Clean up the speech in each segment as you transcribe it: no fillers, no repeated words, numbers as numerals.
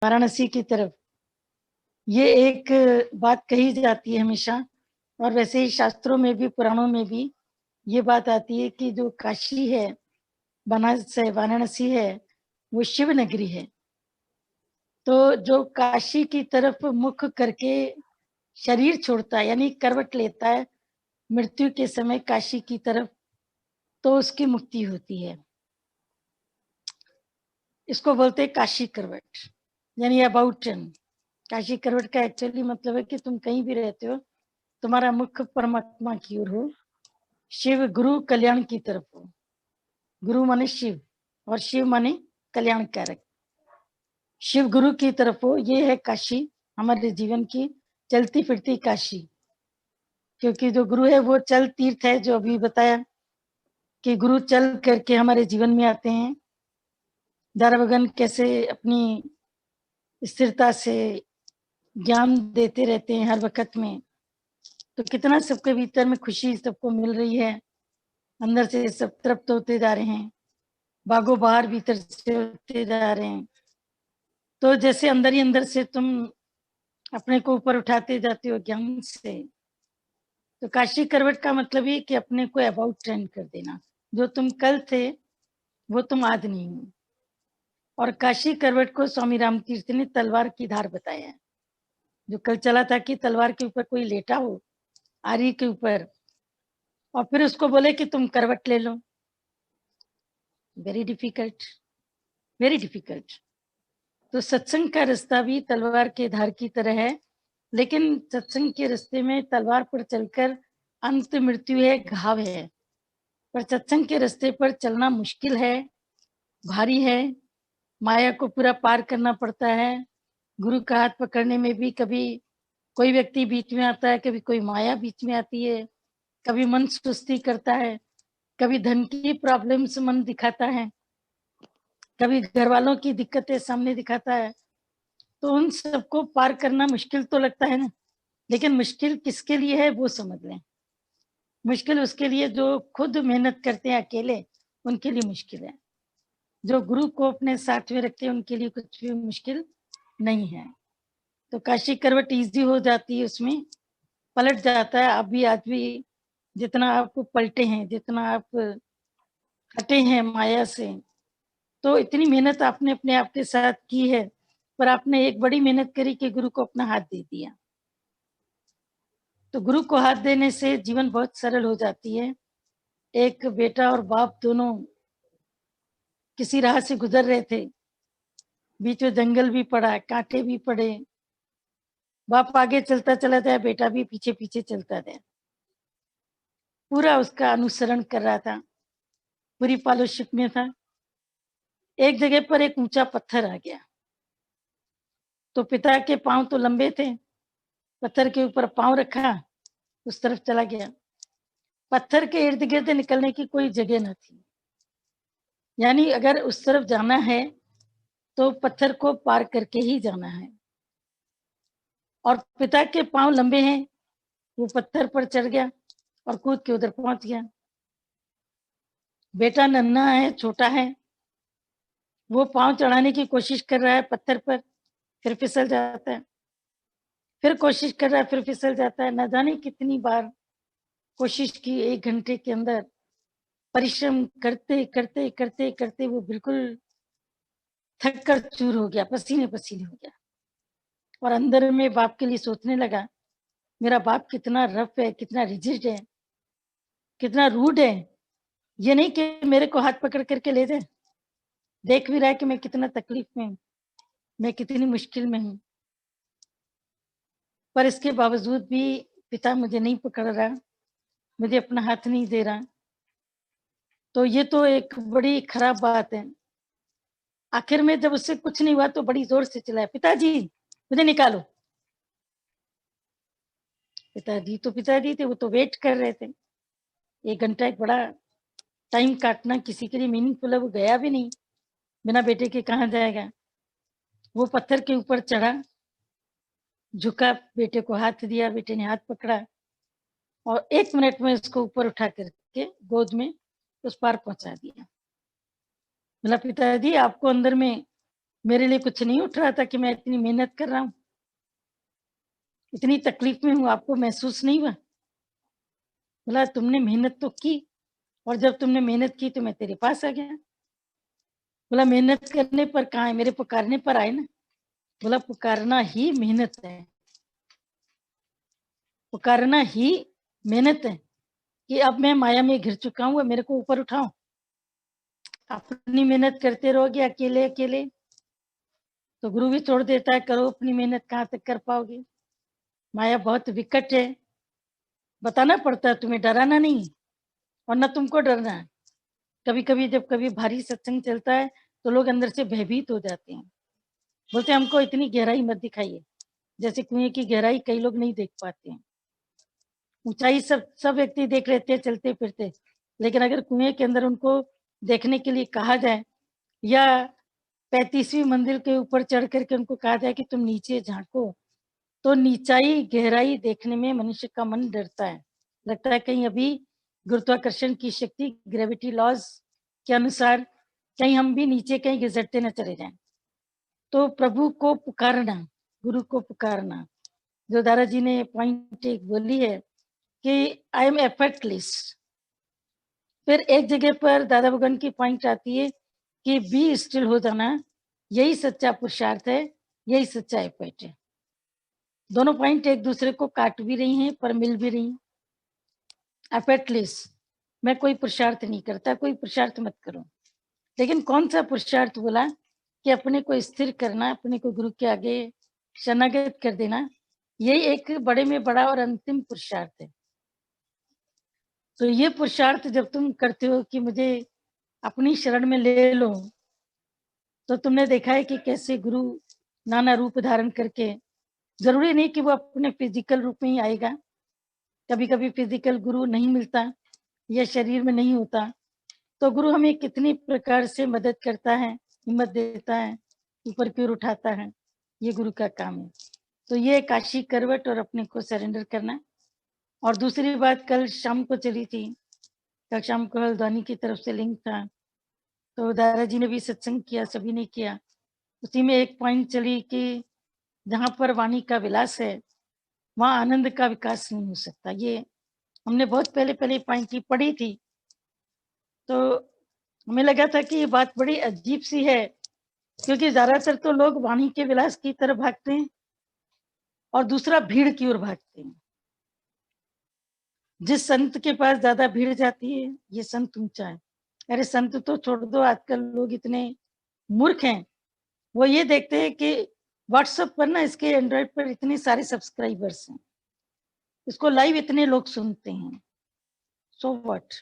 वाराणसी की तरफ। ये एक बात कही जाती है हमेशा, और वैसे ही शास्त्रों में भी, पुराणों में भी ये बात आती है कि जो काशी है, बनारस है, वाराणसी है, वो शिव नगरी है। तो जो काशी की तरफ मुख करके शरीर छोड़ता है, यानी करवट लेता है मृत्यु के समय काशी की तरफ, तो उसकी मुक्ति होती है। इसको बोलते हैं काशी करवट, यानी अबाउट टर्न। काशी करवट का एक्चुअली मतलब है कि तुम कहीं भी रहते हो, तुम्हारा मुख परमात्मा की ओर हो, शिव गुरु कल्याण की तरफ हो। गुरु माने शिव, और शिव माने कल्याण कारक। शिव गुरु की तरफ हो, ये है काशी, हमारे जीवन की चलती फिरती काशी। क्योंकि जो गुरु है वो चल तीर्थ है, जो अभी बताया कि गुरु चल करके हमारे जीवन में आते हैं। दारावगन कैसे अपनी स्थिरता से ज्ञान देते रहते हैं हर वक्त में, तो कितना सबके भीतर में खुशी सबको मिल रही है, अंदर से सब तृप्त होते जा रहे हैं, बागो बाहर भीतर से होते जा रहे हैं। तो जैसे अंदर ही अंदर से तुम अपने को ऊपर उठाते जाते हो ज्ञान से, तो काशी करवट का मतलब ये कि अपने को अबाउट टर्न कर देना। जो तुम कल थे वो तुम आज नहीं हो। और काशी करवट को स्वामी रामतीर्थ ने तलवार की धार बताया है। जो कल चला था कि तलवार के ऊपर कोई लेटा हो, आरी के ऊपर, और फिर उसको बोले कि तुम करवट ले लो। Very difficult, very difficult. तो सत्संग का रास्ता भी तलवार के धार की तरह है, लेकिन सत्संग के रास्ते में तलवार पर चलकर अंत मृत्यु है, घाव है। पर सत्संग के रास्ते पर चलना मुश्किल है, भारी है, माया को पूरा पार करना पड़ता है। गुरु का हाथ पकड़ने में भी कभी कोई व्यक्ति बीच में आता है, कभी कोई माया बीच में आती है, कभी मन सुस्ती करता है, कभी धन की प्रॉब्लम्स मन दिखाता है, कभी घर वालों की दिक्कतें सामने दिखाता है। तो उन सबको पार करना मुश्किल तो लगता है ना, लेकिन मुश्किल किसके लिए है वो समझ लें। मुश्किल उसके लिए जो खुद मेहनत करते हैं अकेले, उनके लिए मुश्किल है। जो गुरु को अपने साथ में रखते हैं उनके लिए कुछ भी मुश्किल नहीं है। तो काशी करवट इजी हो जाती है, उसमें पलट जाता है। अभी आज भी जितना आप पलटे हैं, जितना आप हटे हैं माया से, तो इतनी मेहनत आपने अपने आप के साथ की है, पर आपने एक बड़ी मेहनत करी कि गुरु को अपना हाथ दे दिया। तो गुरु को हाथ देने से जीवन बहुत सरल हो जाती है। एक बेटा और बाप दोनों किसी राह से गुजर रहे थे, बीच में जंगल भी पड़ा, कांटे भी पड़े, बाप आगे चलता चला गया, बेटा भी पीछे पीछे चलता गया, पूरा उसका अनुसरण कर रहा था, पूरी फॉलोशिप में था। एक जगह पर एक ऊंचा पत्थर आ गया, तो पिता के पांव तो लंबे थे, पत्थर के ऊपर पांव रखा, उस तरफ चला गया। पत्थर के इर्द गिर्द निकलने की कोई जगह न थी, यानी अगर उस तरफ जाना है तो पत्थर को पार करके ही जाना है। और पिता के पांव लंबे हैं, वो पत्थर पर चढ़ गया और कूद के उधर पहुंच गया। बेटा नन्हा है, छोटा है, वो पांव चढ़ाने की कोशिश कर रहा है पत्थर पर, फिर फिसल जाता है, फिर कोशिश कर रहा है, फिर फिसल जाता है। न जाने कितनी बार कोशिश की, 1 घंटे के अंदर परिश्रम करते करते करते करते वो बिल्कुल थक कर चूर हो गया, पसीने पसीने हो गया। और अंदर में बाप के लिए सोचने लगा, मेरा बाप कितना रफ है, कितना रिजिड है, कितना रूड है। ये नहीं कि मेरे को हाथ पकड़ करके ले जाए, देख भी रहा है कि मैं कितना तकलीफ में हूँ, मैं कितनी मुश्किल में हूँ, पर इसके बावजूद भी पिता मुझे नहीं पकड़ रहा, मुझे अपना हाथ नहीं दे रहा। तो ये तो एक बड़ी खराब बात है। आखिर में जब उससे कुछ नहीं हुआ तो बड़ी जोर से चिल्लाया, पिताजी मुझे निकालो। पिताजी थे, वो तो वेट कर रहे थे। 1 घंटा एक बड़ा टाइम काटना किसी के लिए मीनिंगफुल है, वो गया भी नहीं, बिना बेटे के कहाँ जाएगा। वो पत्थर के ऊपर चढ़ा, झुका, बेटे को हाथ दिया, बेटे ने हाथ पकड़ा और 1 मिनट में उसको ऊपर उठा करके गोद में उस पार पहुंचा दिया। बोला, पिताजी आपको अंदर में मेरे लिए कुछ नहीं उठ रहा था कि मैं इतनी मेहनत कर रहा हूँ, इतनी तकलीफ में हूँ, आपको महसूस नहीं हुआ? बोला तुमने मेहनत तो की, और जब तुमने मेहनत की तो मैं तेरे पास आ गया। बोला मेहनत करने पर कहाँ है, मेरे पुकारने पर आए ना। बोला पुकारना ही मेहनत है, पुकारना ही मेहनत है कि अब मैं माया में घिर चुका हूँ, मेरे को ऊपर उठाओ। अपनी मेहनत करते रहोगे अकेले अकेले तो गुरु भी छोड़ देता है, करो अपनी मेहनत, कहाँ तक कर पाओगे। माया बहुत विकट है, बताना पड़ता है तुम्हें, डराना नहीं और न तुमको डरना है। कभी कभी जब कभी भारी सत्संग चलता है तो लोग अंदर से भयभीत हो जाते हैं, बोलते हैं हमको इतनी गहराई मत दिखाइए। जैसे कुएं की गहराई कई लोग नहीं देख पाते हैं, ऊंचाई सब सब व्यक्ति देख लेते हैं चलते फिरते, लेकिन अगर कुएं के अंदर उनको देखने के लिए कहा जाए या 35वीं मंजिल के ऊपर चढ़ करके उनको कहा जाए कि तुम नीचे झांको, तो नीचाई गहराई देखने में मनुष्य का मन डरता है, लगता है कहीं अभी गुरुत्वाकर्षण की शक्ति ग्रेविटी लॉज के अनुसार कहीं हम भी नीचे कहीं घिसटते न चले जाएं। तो प्रभु को पुकारना, गुरु को पुकारना, जो दादाजी ने पॉइंट एक बोली है कि आई एम एफर्टलेस। फिर एक जगह पर दादा भगवान की पॉइंट आती है कि बी स्टिल हो जाना, यही सच्चा पुरुषार्थ है, यही सच्चा एफर्ट है। दोनों पॉइंट एक दूसरे को काट भी रही हैं पर मिल भी रही हैं। एफर्टलेस, मैं कोई पुरुषार्थ नहीं करता, कोई पुरुषार्थ मत करो, लेकिन कौन सा पुरुषार्थ बोला कि अपने को स्थिर करना, अपने को गुरु के आगे शरणागत कर देना, यही एक बड़े में बड़ा और अंतिम पुरुषार्थ है। तो ये पुरुषार्थ जब तुम करते हो कि मुझे अपनी शरण में ले लो, तो तुमने देखा है कि कैसे गुरु नाना रूप धारण करके, जरूरी नहीं कि वो अपने फिजिकल रूप में ही आएगा, कभी कभी फिजिकल गुरु नहीं मिलता या शरीर में नहीं होता, तो गुरु हमें कितनी प्रकार से मदद करता है, हिम्मत देता है, ऊपर की ओर उठाता है, ये गुरु का काम है। तो ये काशी करवट और अपने को सरेंडर करना। और दूसरी बात, कल शाम को चली थी, कल शाम को हल्द्वानी की तरफ से लिंक था, तो दादाजी ने भी सत्संग किया, सभी ने किया। उसी में एक पॉइंट चली कि जहाँ पर वाणी का विलास है वहाँ आनंद का विकास नहीं हो सकता। ये हमने बहुत पहले पहले पॉइंट की पढ़ी थी, तो हमें लगा था कि ये बात बड़ी अजीब सी है, क्योंकि ज्यादातर तो लोग वाणी के विलास की तरफ भागते हैं और दूसरा भीड़ की ओर भागते हैं। जिस संत के पास ज्यादा भीड़ जाती है ये संत ऊंचा है। अरे संत तो छोड़ दो, आजकल लोग इतने मूर्ख हैं, वो ये देखते हैं कि व्हाट्सएप पर ना इसके एंड्रॉइड पर इतने सारे सब्सक्राइबर्स हैं, इसको लाइव इतने लोग सुनते हैं, सो व्हाट।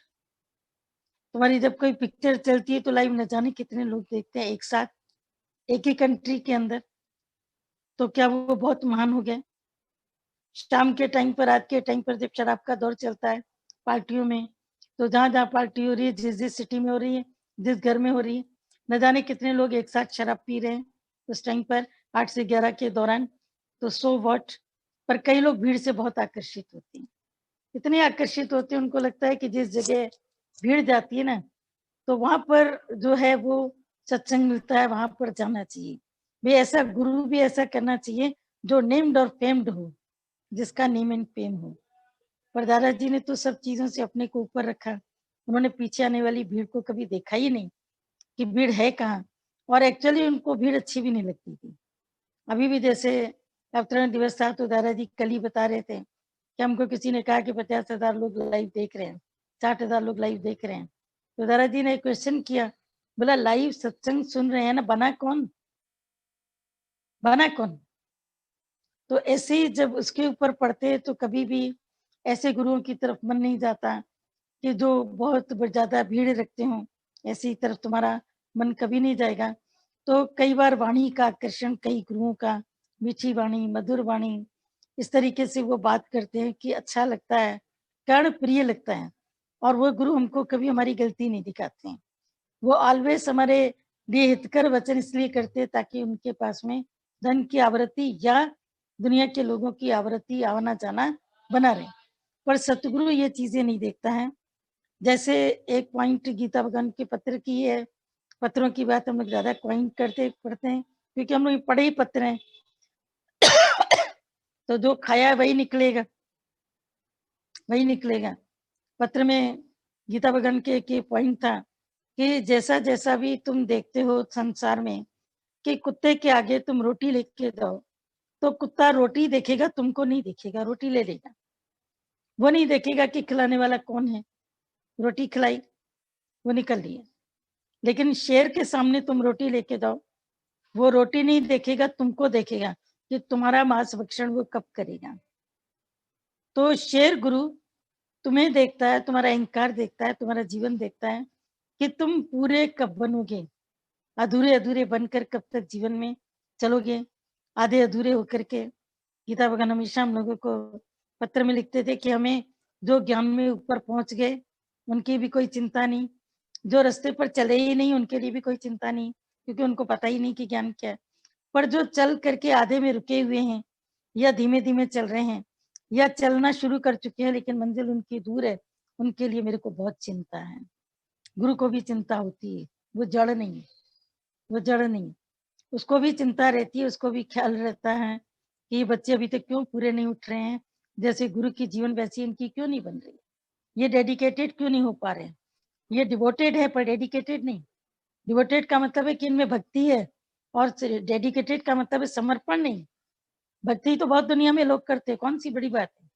तुम्हारी जब कोई पिक्चर चलती है तो लाइव न जाने कितने लोग देखते हैं एक साथ, एक ही कंट्री के अंदर, तो क्या वो बहुत महान हो गए? शाम के टाइम पर, रात के टाइम पर जब शराब का दौर चलता है पार्टियों में, तो जहाँ जहाँ पार्टी हो रही है, जिस जिस सिटी में हो रही है, जिस घर में हो रही है, न जाने कितने लोग एक साथ शराब पी रहे हैं उस टाइम पर 8 से 11 के दौरान, तो सो व्हाट। पर कई लोग भीड़ से बहुत आकर्षित होते हैं, इतने आकर्षित होते हैं, उनको लगता है कि जिस जगह भीड़ जाती है ना, तो वहां पर जो है वो सत्संग मिलता है, वहां पर जाना चाहिए। भी ऐसा गुरु भी ऐसा करना चाहिए जो नेम्ड और फेम्ड हो, जिसका नेम एंड फेम हो। पर दादाजी ने तो सब चीजों से अपने को ऊपर रखा, उन्होंने पीछे आने वाली भीड़ को कभी देखा ही नहीं कि भीड़ है कहाँ, और एक्चुअली उनको भीड़ अच्छी भी नहीं लगती थी। अभी भी जैसे अवतरण दिवस था तो दादाजी कल ही बता रहे थे कि हमको किसी ने कहा कि 50,000 लोग लाइव देख रहे हैं, 60,000 लोग लाइव देख रहे हैं, तो दादाजी ने क्वेश्चन किया, बोला लाइव सत्संग सुन रहे हैं ना, बना कौन, बना कौन? तो ऐसे ही जब उसके ऊपर पढ़ते हैं तो कभी भी ऐसे गुरुओं की तरफ मन नहीं जाता कि जो बहुत ज्यादा भीड़ रखते हो, ऐसी तरफ तुम्हारा मन कभी नहीं जाएगा। तो कई बार वाणी का आकर्षण, कई गुरुओं का, मीठी वाणी, मधुर वाणी, इस तरीके से वो बात करते हैं कि अच्छा लगता है, कर्ण प्रिय लगता है। और वो गुरु हमको कभी हमारी गलती नहीं दिखाते हैं, वो ऑलवेज हमारे लिए हितकर वचन इसलिए करते हैं ताकि उनके पास में धन की आवृत्ति या दुनिया के लोगों की आवृत्ति आना जाना बना रहे। पर सतगुरु ये चीजें नहीं देखता है। जैसे एक पॉइंट गीता भगवान के पत्र की है पत्रों की बात हम लोग ज्यादा क्वाइन करते पढ़ते हैं, क्योंकि हम लोग पढ़े ही पत्र हैं। तो जो खाया वही निकलेगा, वही निकलेगा। पत्र में गीता भगवान के एक पॉइंट था कि जैसा जैसा भी तुम देखते हो संसार में कि कुत्ते के आगे तुम रोटी लेके जाओ तो कुत्ता रोटी देखेगा, तुमको नहीं देखेगा, रोटी ले लेगा। वो नहीं देखेगा कि खिलाने वाला कौन है, रोटी खिलाई, वो निकल रही है। लेकिन शेर के सामने तुम रोटी लेके जाओ, वो रोटी नहीं देखेगा, तुमको देखेगा कि तुम्हारा मांस भक्षण वो कब करेगा। तो शेर गुरु तुम्हें देखता है, तुम्हारा अहंकार देखता है, तुम्हारा जीवन देखता है कि तुम पूरे कब बनोगे, अधूरे अधूरे बनकर कब तक जीवन में चलोगे, आधे अधूरे होकर के। गीता भगवान हमेशा हम लोगों को पत्र में लिखते थे कि हमें जो ज्ञान में ऊपर पहुंच गए उनकी भी कोई चिंता नहीं, जो रास्ते पर चले ही नहीं उनके लिए भी कोई चिंता नहीं, क्योंकि उनको पता ही नहीं कि ज्ञान क्या है। पर जो चल करके आधे में रुके हुए हैं या धीमे धीमे चल रहे हैं या चलना शुरू कर चुके हैं लेकिन मंजिल उनकी दूर है, उनके लिए मेरे को बहुत चिंता है। गुरु को भी चिंता होती है, वो जड़ नहीं, वो जड़ नहीं, उसको भी चिंता रहती है, उसको भी ख्याल रहता है कि ये बच्चे अभी तक क्यों पूरे नहीं उठ रहे हैं, जैसे गुरु की जीवन वैसी इनकी क्यों नहीं बन रही, ये डेडिकेटेड क्यों नहीं हो पा रहे हैं। ये डिवोटेड है पर डेडिकेटेड नहीं। डिवोटेड का मतलब है कि इनमें भक्ति है, और डेडिकेटेड का मतलब है समर्पण नहीं। भक्ति तो बहुत दुनिया में लोग करते हैं, कौन सी बड़ी बात है,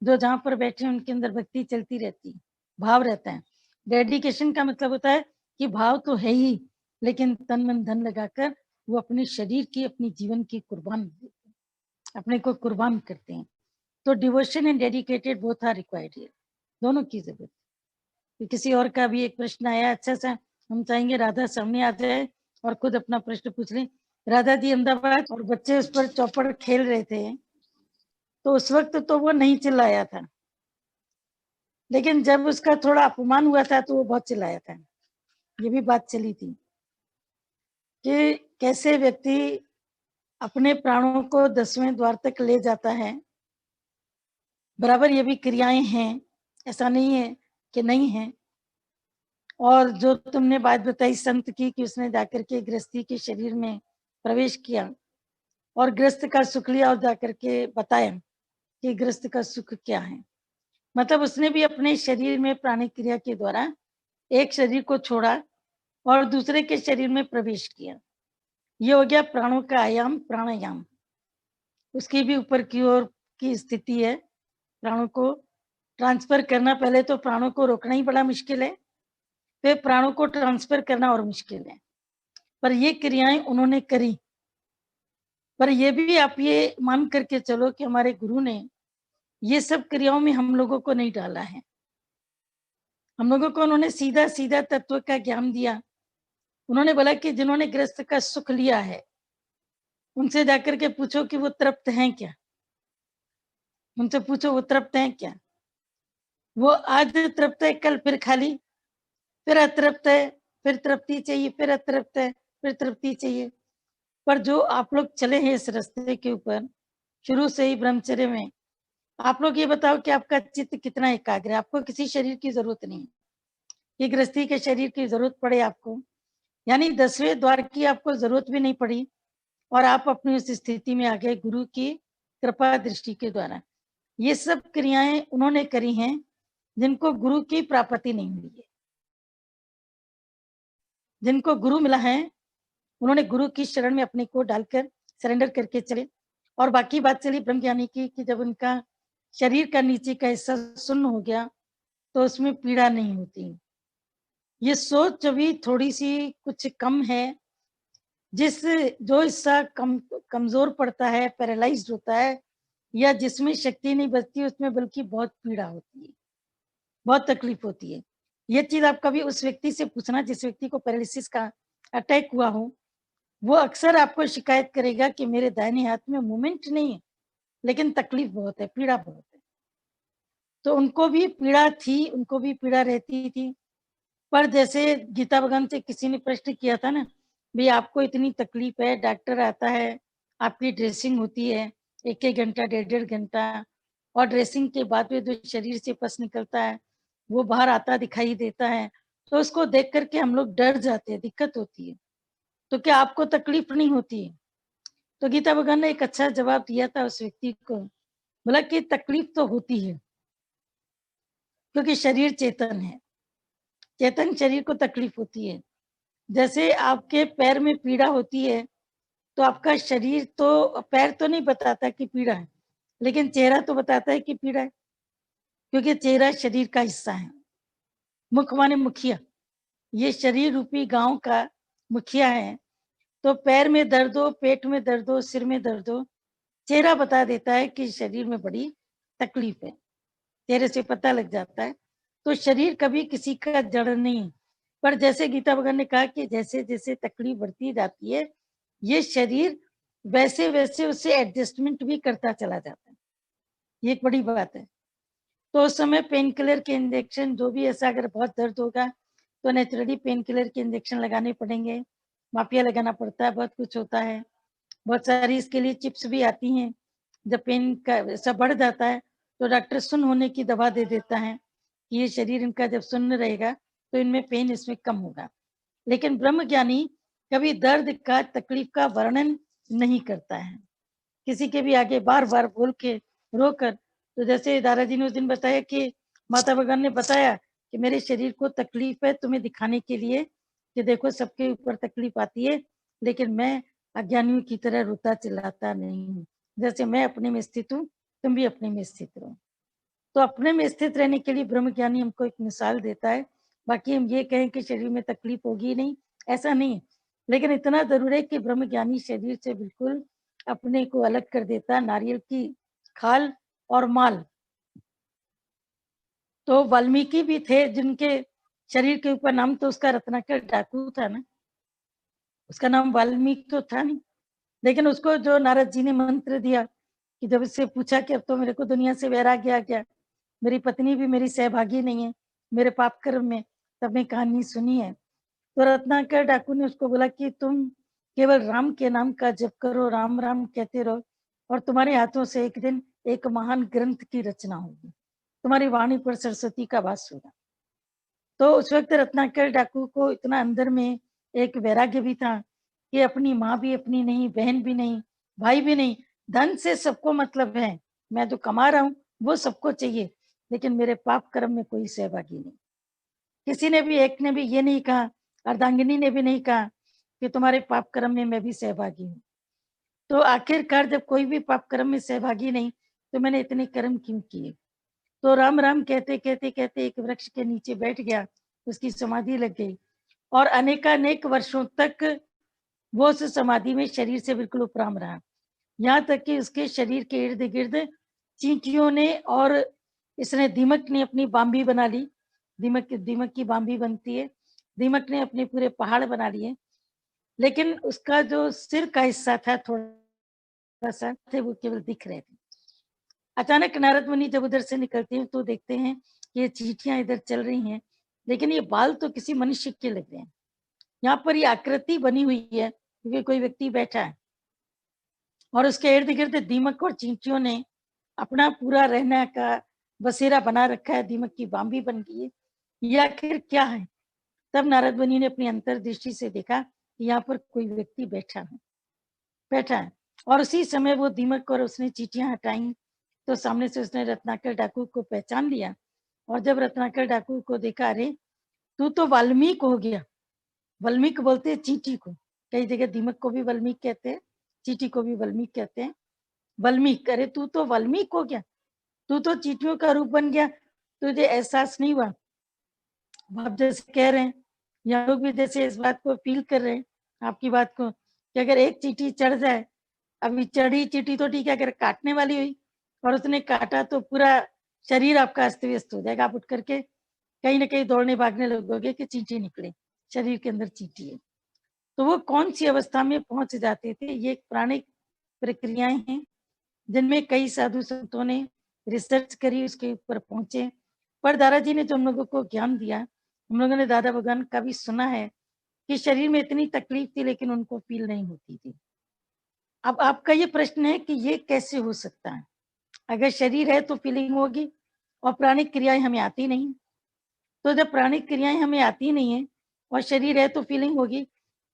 जो जहां पर बैठे हैं उनके अंदर भक्ति चलती रहती है, भाव रहता है। डेडिकेशन का मतलब होता है कि भाव तो है ही, लेकिन तन मन धन लगाकर वो अपने शरीर की, अपनी जीवन की कुर्बान देते हैं, अपने को कुर्बान करते हैं। तो devotion and dedicated both are required here, दोनों की जरूरत है। किसी और का भी एक प्रश्न आया अच्छा सा, हम चाहेंगे राधा सामने आ जाए और खुद अपना प्रश्न पूछ लें। राधा जी अहमदाबाद, और बच्चे उस पर चौपड़ खेल रहे थे, तो उस वक्त तो वो नहीं चिल्लाया था, लेकिन जब उसका थोड़ा अपमान हुआ था तो वो बहुत चिल्लाया था। ये भी बात चली थी कि कैसे व्यक्ति अपने प्राणों को 10वें द्वार तक ले जाता है। बराबर ये भी क्रियाएं हैं, ऐसा नहीं है कि नहीं है। और जो तुमने बात बताई संत की कि उसने जाकर के गृहस्थी के शरीर में प्रवेश किया और गृहस्थ का सुख लिया और जाकर के बताया कि गृहस्थ का सुख क्या है। मतलब उसने भी अपने शरीर में प्राणिक क्रिया के द्वारा एक शरीर को छोड़ा और दूसरे के शरीर में प्रवेश किया। ये हो गया प्राणों का आयाम, प्राणायाम। उसकी भी ऊपर की ओर की स्थिति है। प्राणों को ट्रांसफर करना, पहले तो प्राणों को रोकना ही बड़ा मुश्किल है, फिर प्राणों को ट्रांसफर करना और मुश्किल है। पर ये क्रियाएं उन्होंने करी। पर ये भी आप ये मान करके चलो कि हमारे गुरु ने ये सब क्रियाओं में हम लोगों को नहीं डाला है। हम लोगों को उन्होंने सीधा सीधा तत्व का ज्ञान दिया। उन्होंने बोला कि जिन्होंने गृहस्थ का सुख लिया है उनसे जाकर के पूछो कि वो तृप्त हैं क्या, उनसे पूछो वो तृप्त हैं क्या। वो आज तृप्त है, कल फिर खाली, फिर अतृप्त है, फिर तृप्ति चाहिए, फिर अतृप्त है, फिर तृप्ति चाहिए। पर जो आप लोग चले हैं इस रास्ते के ऊपर शुरू से ही ब्रह्मचर्य में, आप लोग ये बताओ कि आपका चित्त कितना एकाग्र है। आपको किसी शरीर की जरूरत नहीं, ये गृहस्थी के शरीर की जरूरत पड़े आपको, यानी 10वें द्वार की आपको जरूरत भी नहीं पड़ी, और आप अपनी उस स्थिति में आ गए गुरु की कृपा दृष्टि के द्वारा। ये सब क्रियाएं उन्होंने करी हैं जिनको गुरु की प्राप्ति नहीं हुई है। जिनको गुरु मिला है उन्होंने गुरु की शरण में अपने को डालकर सरेंडर करके चले। और बाकी बात चली ब्रह्म ज्ञानी की कि जब उनका शरीर का नीचे का हिस्सा सुन्न हो गया तो उसमें पीड़ा नहीं होती। ये सोच अभी थोड़ी सी कुछ कम है। जिस जो हिस्सा कमजोर पड़ता है, पैरालाइज्ड होता है, या जिसमें शक्ति नहीं बचती, उसमें बल्कि बहुत पीड़ा होती है, बहुत तकलीफ होती है। ये चीज आप कभी उस व्यक्ति से पूछना जिस व्यक्ति को पैरालिसिस का अटैक हुआ हो, वो अक्सर आपको शिकायत करेगा कि मेरे दाहिने हाथ में मूवमेंट नहीं है, लेकिन तकलीफ बहुत है, पीड़ा बहुत है। तो उनको भी पीड़ा थी, उनको भी पीड़ा रहती थी। पर जैसे गीता भगवान से किसी ने प्रश्न किया था ना, भाई आपको इतनी तकलीफ है, डॉक्टर आता है, आपकी ड्रेसिंग होती है 1-1 घंटा, 1.5-1.5 घंटा, और ड्रेसिंग के बाद में जो शरीर से पस निकलता है वो बाहर आता दिखाई देता है, तो उसको देख करके हम लोग डर जाते हैं, दिक्कत होती है। तो क्या आपको तकलीफ नहीं होती है? तो गीता भगवान ने एक अच्छा जवाब दिया था उस व्यक्ति को, बोला कि तकलीफ तो होती है क्योंकि शरीर चेतन है, चेतन शरीर को तकलीफ होती है। जैसे आपके पैर में पीड़ा होती है तो आपका शरीर तो, पैर तो नहीं बताता कि पीड़ा है, लेकिन चेहरा तो बताता है कि पीड़ा है, क्योंकि चेहरा शरीर का हिस्सा है। मुख माने मुखिया, ये शरीर रूपी गांव का मुखिया है। तो पैर में दर्द हो, पेट में दर्द हो, सिर में दर्द हो, चेहरा बता देता है कि शरीर में बड़ी तकलीफ है, चेहरे से पता लग जाता है। तो शरीर कभी किसी का जड़ नहीं, पर जैसे गीता भगवान ने कहा कि जैसे जैसे तकलीफ बढ़ती जाती है, ये शरीर वैसे वैसे उससे एडजस्टमेंट भी करता चला जाता है। ये एक बड़ी बात है। तो उस समय पेन किलर के इंजेक्शन, जो भी ऐसा अगर बहुत दर्द होगा तो नेचुरली पेन किलर के इंजेक्शन लगाने पड़ेंगे, माफिया लगाना पड़ता है, बहुत कुछ होता है। बहुत सारी इसके लिए चिप्स भी आती हैं। जब पेन का ऐसा बढ़ जाता है तो डॉक्टर सुन्न होने की दवा दे देता है कि ये शरीर इनका जब सुन्न रहेगा तो इनमें पेन इसमें कम होगा। लेकिन ब्रह्म ज्ञानी कभी दर्द का, तकलीफ का वर्णन नहीं करता है किसी के भी आगे, बार बार बोल के रोकर। तो जैसे दादाजी ने उस दिन बताया कि माता भगवान ने बताया कि मेरे शरीर को तकलीफ है तुम्हें दिखाने के लिए कि देखो सबके ऊपर तकलीफ आती है, लेकिन मैं अज्ञानियों की तरह रोता चिल्लाता नहीं हूँ। जैसे मैं अपने में स्थित हूँ, तुम भी अपने में स्थित रहो। तो अपने में स्थित रहने के लिए ब्रह्म ज्ञानी हमको एक मिसाल देता है। बाकी हम ये कहें कि शरीर में तकलीफ होगी नहीं, ऐसा नहीं है। लेकिन इतना जरूर है कि ब्रह्म ज्ञानी शरीर से बिल्कुल अपने को अलग कर देता, नारियल की खाल और माल। तो वाल्मीकि भी थे जिनके शरीर के ऊपर नाम तो उसका रत्नाकर डाकू था ना, उसका नाम वाल्मीकि तो था नहीं। लेकिन उसको जो नारद जी ने मंत्र दिया कि जब इससे पूछा कि अब तो मेरे को दुनिया से वैराग्य आ गया, मेरी पत्नी भी मेरी सहभागी नहीं है मेरे पाप कर्म में, तब मैं कहानी सुनी है। तो रत्नाकर डाकू ने उसको बोला कि तुम केवल राम के नाम का जप करो, राम राम कहते रहो, और तुम्हारे हाथों से एक दिन एक महान ग्रंथ की रचना होगी, तुम्हारी वाणी पर सरस्वती का वास होगा। तो उस वक्त रत्नाकर डाकू को इतना अंदर में एक वैराग्य भी था कि अपनी माँ भी अपनी नहीं, बहन भी नहीं, भाई भी नहीं, धन से सबको मतलब है, मैं जो कमा रहा हूँ वो सबको चाहिए, लेकिन मेरे पाप कर्म में कोई सहभागी नहीं। किसी ने भी, एक ने भी ये नहीं कहा, अर्धांगिनी ने भी नहीं कहा कि तुम्हारे पाप कर्म में मैं भी सहभागी हूँ। तो आखिरकार जब कोई भी पाप कर्म में सहभागी नहीं, तो मैंने इतने कर्म क्यों किए? तो राम राम कहते कहते कहते एक वृक्ष के नीचे बैठ गया, उसकी समाधि लग गई, और अनेकानेक वर्षों तक वो उस समाधि में शरीर से बिल्कुल उपराम रहा। यहाँ तक कि उसके शरीर के इर्द गिर्द चींटियों ने और इसने, दीमक ने अपनी बाम्बी बना ली। दीमक दीमक की बाम्बी बनती है, दीमक ने अपने पूरे पहाड़ बना लिए। लेकिन उसका जो सिर का हिस्सा था थोड़ा सा थे, वो केवल दिख रहे थे। अचानक नारद मुनि जब उधर से निकलते हैं तो देखते हैं कि ये चींटियां इधर चल रही हैं, लेकिन ये बाल तो किसी मनुष्य के लग रहे हैं। यहाँ पर ये आकृति बनी हुई है क्योंकि कोई व्यक्ति बैठा है, और उसके इर्द गिर्द दीमक और चींटियों ने अपना पूरा रहने का बसेरा बना रखा है, दीमक की बाम्बी बन गई है। ये आखिर क्या है? तब नारद मुनि ने अपनी अंतर्दृष्टि से देखा कि यहाँ पर कोई व्यक्ति बैठा है, और उसी समय वो दीमक और उसने चींटियां हटाई तो सामने से उसने रत्नाकर डाकू को पहचान लिया। और जब रत्नाकर डाकू को देखा, अरे तू तो वाल्मीकि हो गया। वाल्मीकि बोलते हैं चींटी को, कई जगह दीमक को भी वाल्मीकि कहते हैं, चींटी को भी वाल्मीकि कहते हैं। वाल्मीकि, अरे तू तो वाल्मीकि हो गया, तू तो चींटियों का रूप बन गया, तुझे एहसास नहीं हुआ? आप जैसे कह रहे हैं, यहाँ लोग भी जैसे इस बात को फील कर रहे हैं आपकी बात को, कि अगर एक चींटी चढ़ जाए, अभी चढ़ी चींटी तो ठीक है, अगर काटने वाली हुई और उसने काटा तो पूरा शरीर आपका अस्त व्यस्त हो जाएगा। आप उठ करके कहीं ना कहीं दौड़ने भागने लगोगे कि चींटी निकले, शरीर के अंदर चींटी है। तो वो कौन सी अवस्था में पहुंच जाते थे? ये प्राणिक प्रक्रियाएं हैं जिनमें कई साधु संतों ने रिसर्च करी, उसके ऊपर पहुंचे। पर दादाजी ने जो हम लोगों को ज्ञान दिया, हम लोगों ने दादा भगवान का भी सुना है कि शरीर में इतनी तकलीफ थी लेकिन उनको फील नहीं होती थी। अब आपका ये प्रश्न है कि ये कैसे हो सकता है? अगर शरीर है तो फीलिंग होगी, और प्राणिक क्रियाएं हमें आती नहीं। तो जब प्राणिक क्रियाएं हमें आती नहीं है और शरीर है तो फीलिंग होगी,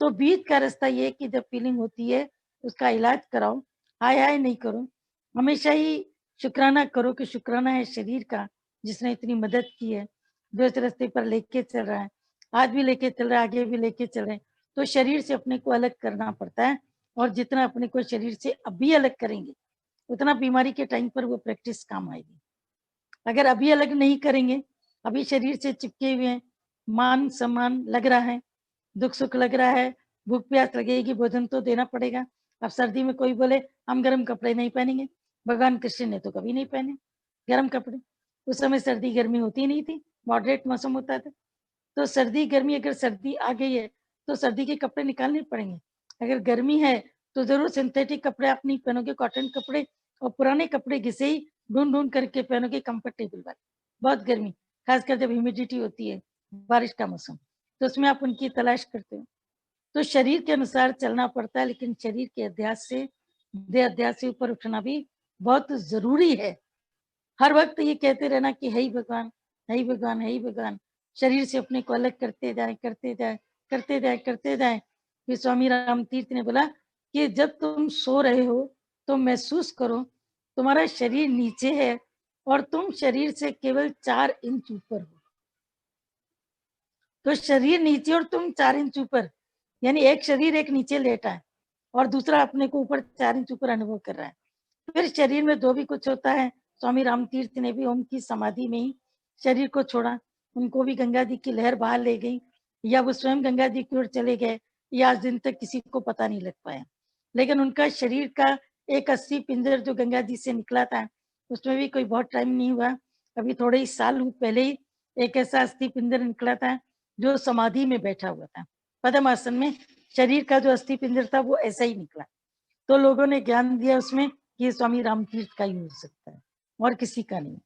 तो बीच का रास्ता ये है कि जब फीलिंग होती है उसका इलाज कराओ, हाय हाय नहीं करो, हमेशा ही शुक्राना करो कि शुक्राना है शरीर का जिसने इतनी मदद की है, जो इस रास्ते पर लेके चल रहा है, आज भी लेके चल रहा है, आगे भी लेके चल रहे हैं। तो शरीर से अपने को अलग करना पड़ता है, और जितना अपने को शरीर से अभी अलग करेंगे उतना बीमारी के टाइम पर वो प्रैक्टिस काम आएगी। अगर अभी अलग नहीं करेंगे, अभी शरीर से चिपके हुए हैं, मान सम्मान लग रहा है, दुख सुख लग रहा है, भूख प्यास लगेगी, भोजन तो देना पड़ेगा। अब सर्दी में कोई बोले हम गर्म कपड़े नहीं पहनेंगे, भगवान कृष्ण ने तो कभी नहीं पहने गर्म कपड़े। उस समय सर्दी गर्मी होती नहीं थी, मॉडरेट मौसम होता था। तो सर्दी गर्मी, अगर सर्दी आ गई है तो सर्दी के कपड़े निकालने पड़ेंगे। अगर गर्मी है तो जरूर सिंथेटिक कपड़े आप नहीं पहनोगे, कॉटन कपड़े और पुराने कपड़े घिसे ही ढूंढ ढूंढ करके पहनोगे कंफर्टेबल वाले। बहुत गर्मी, खासकर जब ह्यूमिडिटी होती है, बारिश का मौसम, तो उसमें आप उनकी तलाश करते हो। तो शरीर के अनुसार चलना पड़ता है, लेकिन शरीर के अध्यास से, देह अध्यास से ऊपर उठना भी बहुत जरूरी है। हर वक्त ये कहते रहना कि हे भगवान, हे भगवान, हे भगवान, शरीर से अपने को अलग करते जाए, करते जाए, करते जाए, करते जाए। फिर स्वामी राम तीर्थ ने बोला कि जब तुम सो रहे हो तो महसूस करो तुम्हारा शरीर नीचे है और तुम शरीर से केवल 4 इंच ऊपर हो। तो शरीर नीचे और तुम 4 इंच ऊपर, यानी एक शरीर एक नीचे लेटा है और दूसरा अपने को ऊपर 4 इंच ऊपर अनुभव कर रहा है। फिर शरीर में जो भी कुछ होता है, स्वामी राम तीर्थ ने भी ओम की समाधि में ही शरीर को छोड़ा। उनको भी गंगा जी की लहर बाहर ले गई, या वो स्वयं गंगा जी की ओर चले गए, या आज दिन तक किसी को पता नहीं लग पाया। लेकिन उनका शरीर का एक अस्थि पिंजर जो गंगा जी से निकला था, उसमें भी कोई बहुत टाइम नहीं हुआ, अभी थोड़े ही साल पहले ही एक ऐसा अस्थि पिंजर निकला था जो समाधि में बैठा हुआ था, पद्म आसन में। शरीर का जो अस्थि पिंजर था वो ऐसा ही निकला। तो लोगों ने ज्ञान दिया उसमें कि स्वामी राम तीर्थ का ही हो सकता है और किसी का नहीं।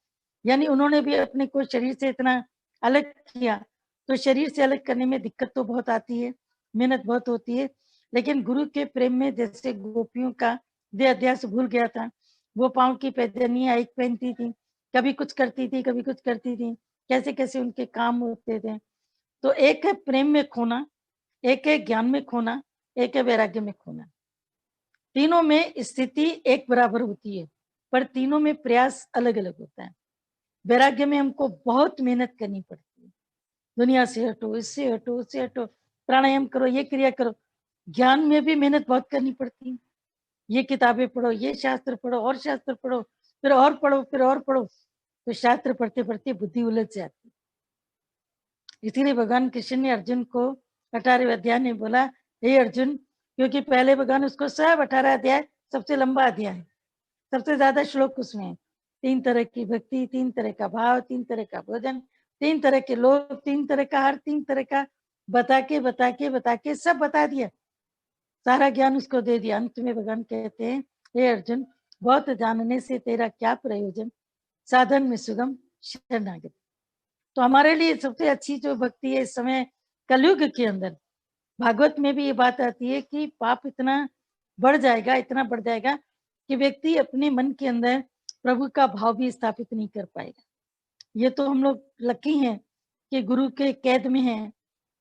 यानी उन्होंने भी अपने को शरीर से इतना अलग किया। तो शरीर से अलग करने में दिक्कत तो बहुत आती है, मेहनत बहुत होती है, लेकिन गुरु के प्रेम में जैसे गोपियों का देह अध्यास भूल गया था, वो पाँव की पैजनियां एक पहनती थी, कभी कुछ करती थी, कभी कुछ करती थी, कैसे कैसे उनके काम होते थे। तो एक है प्रेम में खोना, एक है ज्ञान में खोना, एक है वैराग्य में खोना। तीनों में स्थिति एक बराबर होती है, पर तीनों में प्रयास अलग अलग होता है। वैराग्य में हमको बहुत मेहनत करनी पड़ती है, दुनिया से हटो, इससे हटो, उससे हटो, प्राणायाम करो, ये क्रिया करो। ज्ञान में भी मेहनत बहुत करनी पड़ती है, ये किताबें पढ़ो, ये शास्त्र पढ़ो, और शास्त्र पढ़ो, फिर और पढ़ो, फिर और पढ़ो। तो शास्त्र पढ़ते पढ़ते बुद्धि उलझ जाती है। इसीलिए भगवान कृष्ण ने अर्जुन को 18वें अध्याय में बोला, हे अर्जुन, क्योंकि पहले भगवान उसको सब 18 अध्याय सबसे लंबा अध्याय है, सबसे ज्यादा श्लोक उसमें है। 3 तरह की भक्ति, 3 तरह का भाव, 3 तरह का भोजन, 3 तरह के लोग, 3 तरह का हर 3 तरह का बता के सब बता दिया, सारा ज्ञान उसको दे दिया। अंत में भगवान कहते हैं, हे अर्जुन, बहुत जानने से तेरा क्या प्रयोजन, साधन में सुगम शरणागति। तो हमारे लिए सबसे अच्छी जो भक्ति है इस समय कलयुग के अंदर, भागवत में भी ये बात आती है कि पाप इतना बढ़ जाएगा, इतना बढ़ जाएगा कि व्यक्ति अपने मन के अंदर प्रभु का भाव भी स्थापित नहीं कर पाएगा। ये तो हम लोग लकी हैं कि गुरु के कैद में हैं,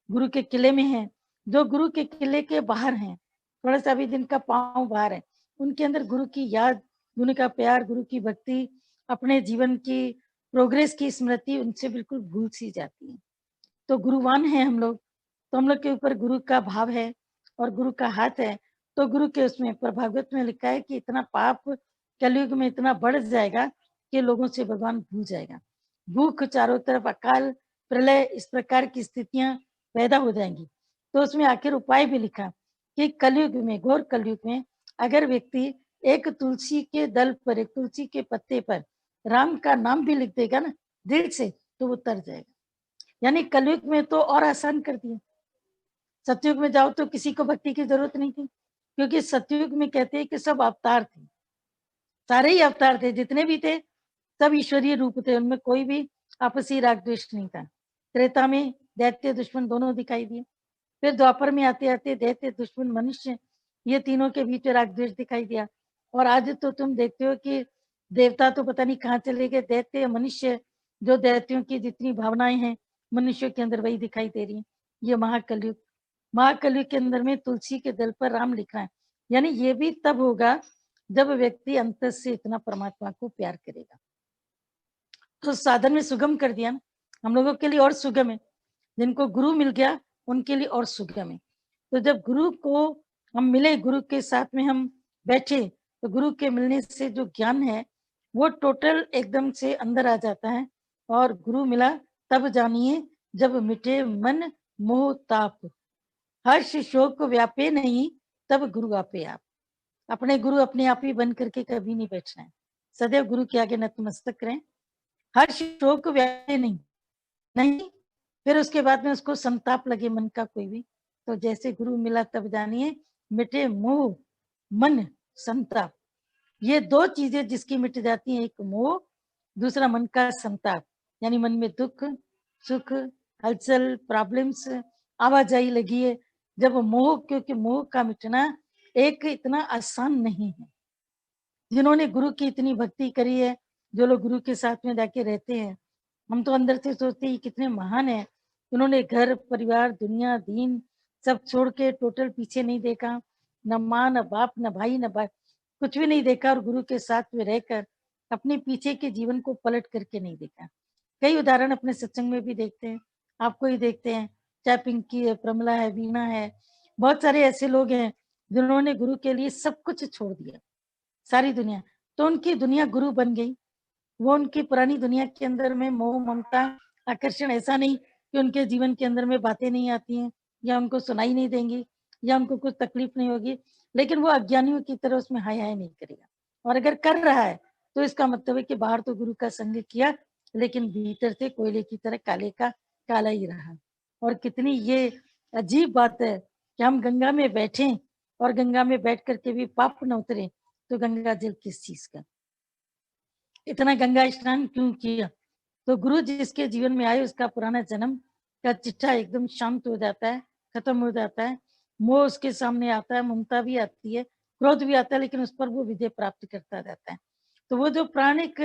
गुरु के किले में हैं। जो गुरु के किले के बाहर हैं, थोड़ा सा भी जिनका पांव बाहर है, उनके अंदर गुरु की याद, गुरु का प्यार, गुरु की भक्ति, अपने जीवन की प्रोग्रेस की स्मृति उनसे बिल्कुल भूल सी जाती है। तो गुरुवान है हम लोग, तो हम लोग के ऊपर गुरु का भाव है और गुरु का हाथ है। तो गुरु के उसमें पर भागवत में लिखा है कि इतना पाप कलयुग में इतना बढ़ जाएगा कि लोगों से भगवान भूल जाएगा। भूख, चारों तरफ अकाल, प्रलय, इस प्रकार की स्थितियां पैदा हो जाएंगी। तो उसमें आखिर उपाय भी लिखा कि कलयुग में, घोर कलयुग में, अगर व्यक्ति एक तुलसी के दल पर, एक तुलसी के पत्ते पर राम का नाम भी लिख देगा ना दिल से, तो वो तर जाएगा। यानी कलयुग में तो और आसान कर दिया। सतयुग में जाओ तो किसी को भक्ति की जरूरत नहीं थी, क्योंकि सतयुग में कहते हैं कि सब अवतार थे, सारे ही अवतार थे, जितने भी थे सब ईश्वरीय रूप थे, उनमें कोई भी आपसी राग द्वेष नहीं था। त्रेता में दैत्य दुश्मन दोनों दिखाई दिए, फिर द्वापर में आते आते दैत्य दुश्मन मनुष्य, ये तीनों के बीच राग द्वेष दिखाई दिया। और आज तो तुम देखते हो कि देवता तो पता नहीं कहाँ चले गए, दैत्य मनुष्य, जो दैत्यों की जितनी भावनाएं हैं, मनुष्यों के अंदर वही दिखाई दे रही है। ये महाकलयुग, महाकलयुग के अंदर में तुलसी के दल पर राम लिखा है, यानी ये भी तब होगा जब व्यक्ति अंतर से इतना परमात्मा को प्यार करेगा। तो साधन में सुगम कर दिया ना, हम लोगों के लिए और सुगम है, जिनको गुरु मिल गया उनके लिए और सुगम है। तो जब गुरु को हम मिले, गुरु के साथ में हम बैठे, तो गुरु के मिलने से जो ज्ञान है वो टोटल एकदम से अंदर आ जाता है। और गुरु मिला तब जानिए जब मिटे मन मोह ताप, हर्ष शोक व्यापे नहीं तब गुरु आपे आप। अपने गुरु अपने आप ही बन करके कभी नहीं बैठना है, सदैव गुरु के आगे नतमस्तक करें। हर्ष शोक व्यापे नहीं, फिर उसके बाद में उसको संताप लगे मन का कोई भी, तो जैसे गुरु मिला तब जानिए मिटे मोह मन संताप। ये दो चीजें जिसकी मिट जाती हैं, एक मोह, दूसरा मन का संताप, यानी मन में दुख सुख हलचल प्रॉब्लम्स आवाजाही लगी है। जब मोह, क्योंकि मोह का मिटना एक इतना आसान नहीं है। जिन्होंने गुरु की इतनी भक्ति करी है, जो लोग गुरु के साथ में जाके रहते हैं, हम तो अंदर से सोचते हैं कितने महान है, उन्होंने घर परिवार दुनिया दीन सब छोड़ के टोटल पीछे नहीं देखा, न माँ न बाप न भाई न बाप, कुछ भी नहीं देखा, और गुरु के साथ में रहकर अपने पीछे के जीवन को पलट करके नहीं देखा। कई उदाहरण अपने सत्संग में भी देखते हैं, आपको ही देखते हैं, चाहे पिंकी है, प्रमला है, वीणा है, बहुत सारे ऐसे लोग हैं जिन्होंने गुरु के लिए सब कुछ छोड़ दिया, सारी दुनिया, तो उनकी दुनिया गुरु बन गई। वो उनकी पुरानी दुनिया के अंदर में मोह ममता आकर्षण, ऐसा नहीं कि उनके जीवन के अंदर में बातें नहीं आती हैं या उनको सुनाई नहीं देंगी या उनको कुछ तकलीफ नहीं होगी, लेकिन वो अज्ञानियों की तरह उसमें हाय हाय नहीं करेगा। और अगर कर रहा है तो इसका मतलब है कि बाहर तो गुरु का संग किया, लेकिन भीतर से कोयले की तरह काले का काला ही रहा। और कितनी ये अजीब बात है कि हम गंगा में बैठे और गंगा में बैठ करके भी पाप न उतरे, तो गंगा जल किस चीज का, इतना गंगा स्नान क्यों किया? तो गुरु जिसके जीवन में आए उसका पुराना जन्म का चिट्ठा एकदम शांत हो जाता है, खत्म हो जाता है। मोह उसके सामने आता है, ममता भी आती है, क्रोध भी आता है, लेकिन उस पर वो विजय प्राप्त करता रहता है। तो वो जो प्राणिक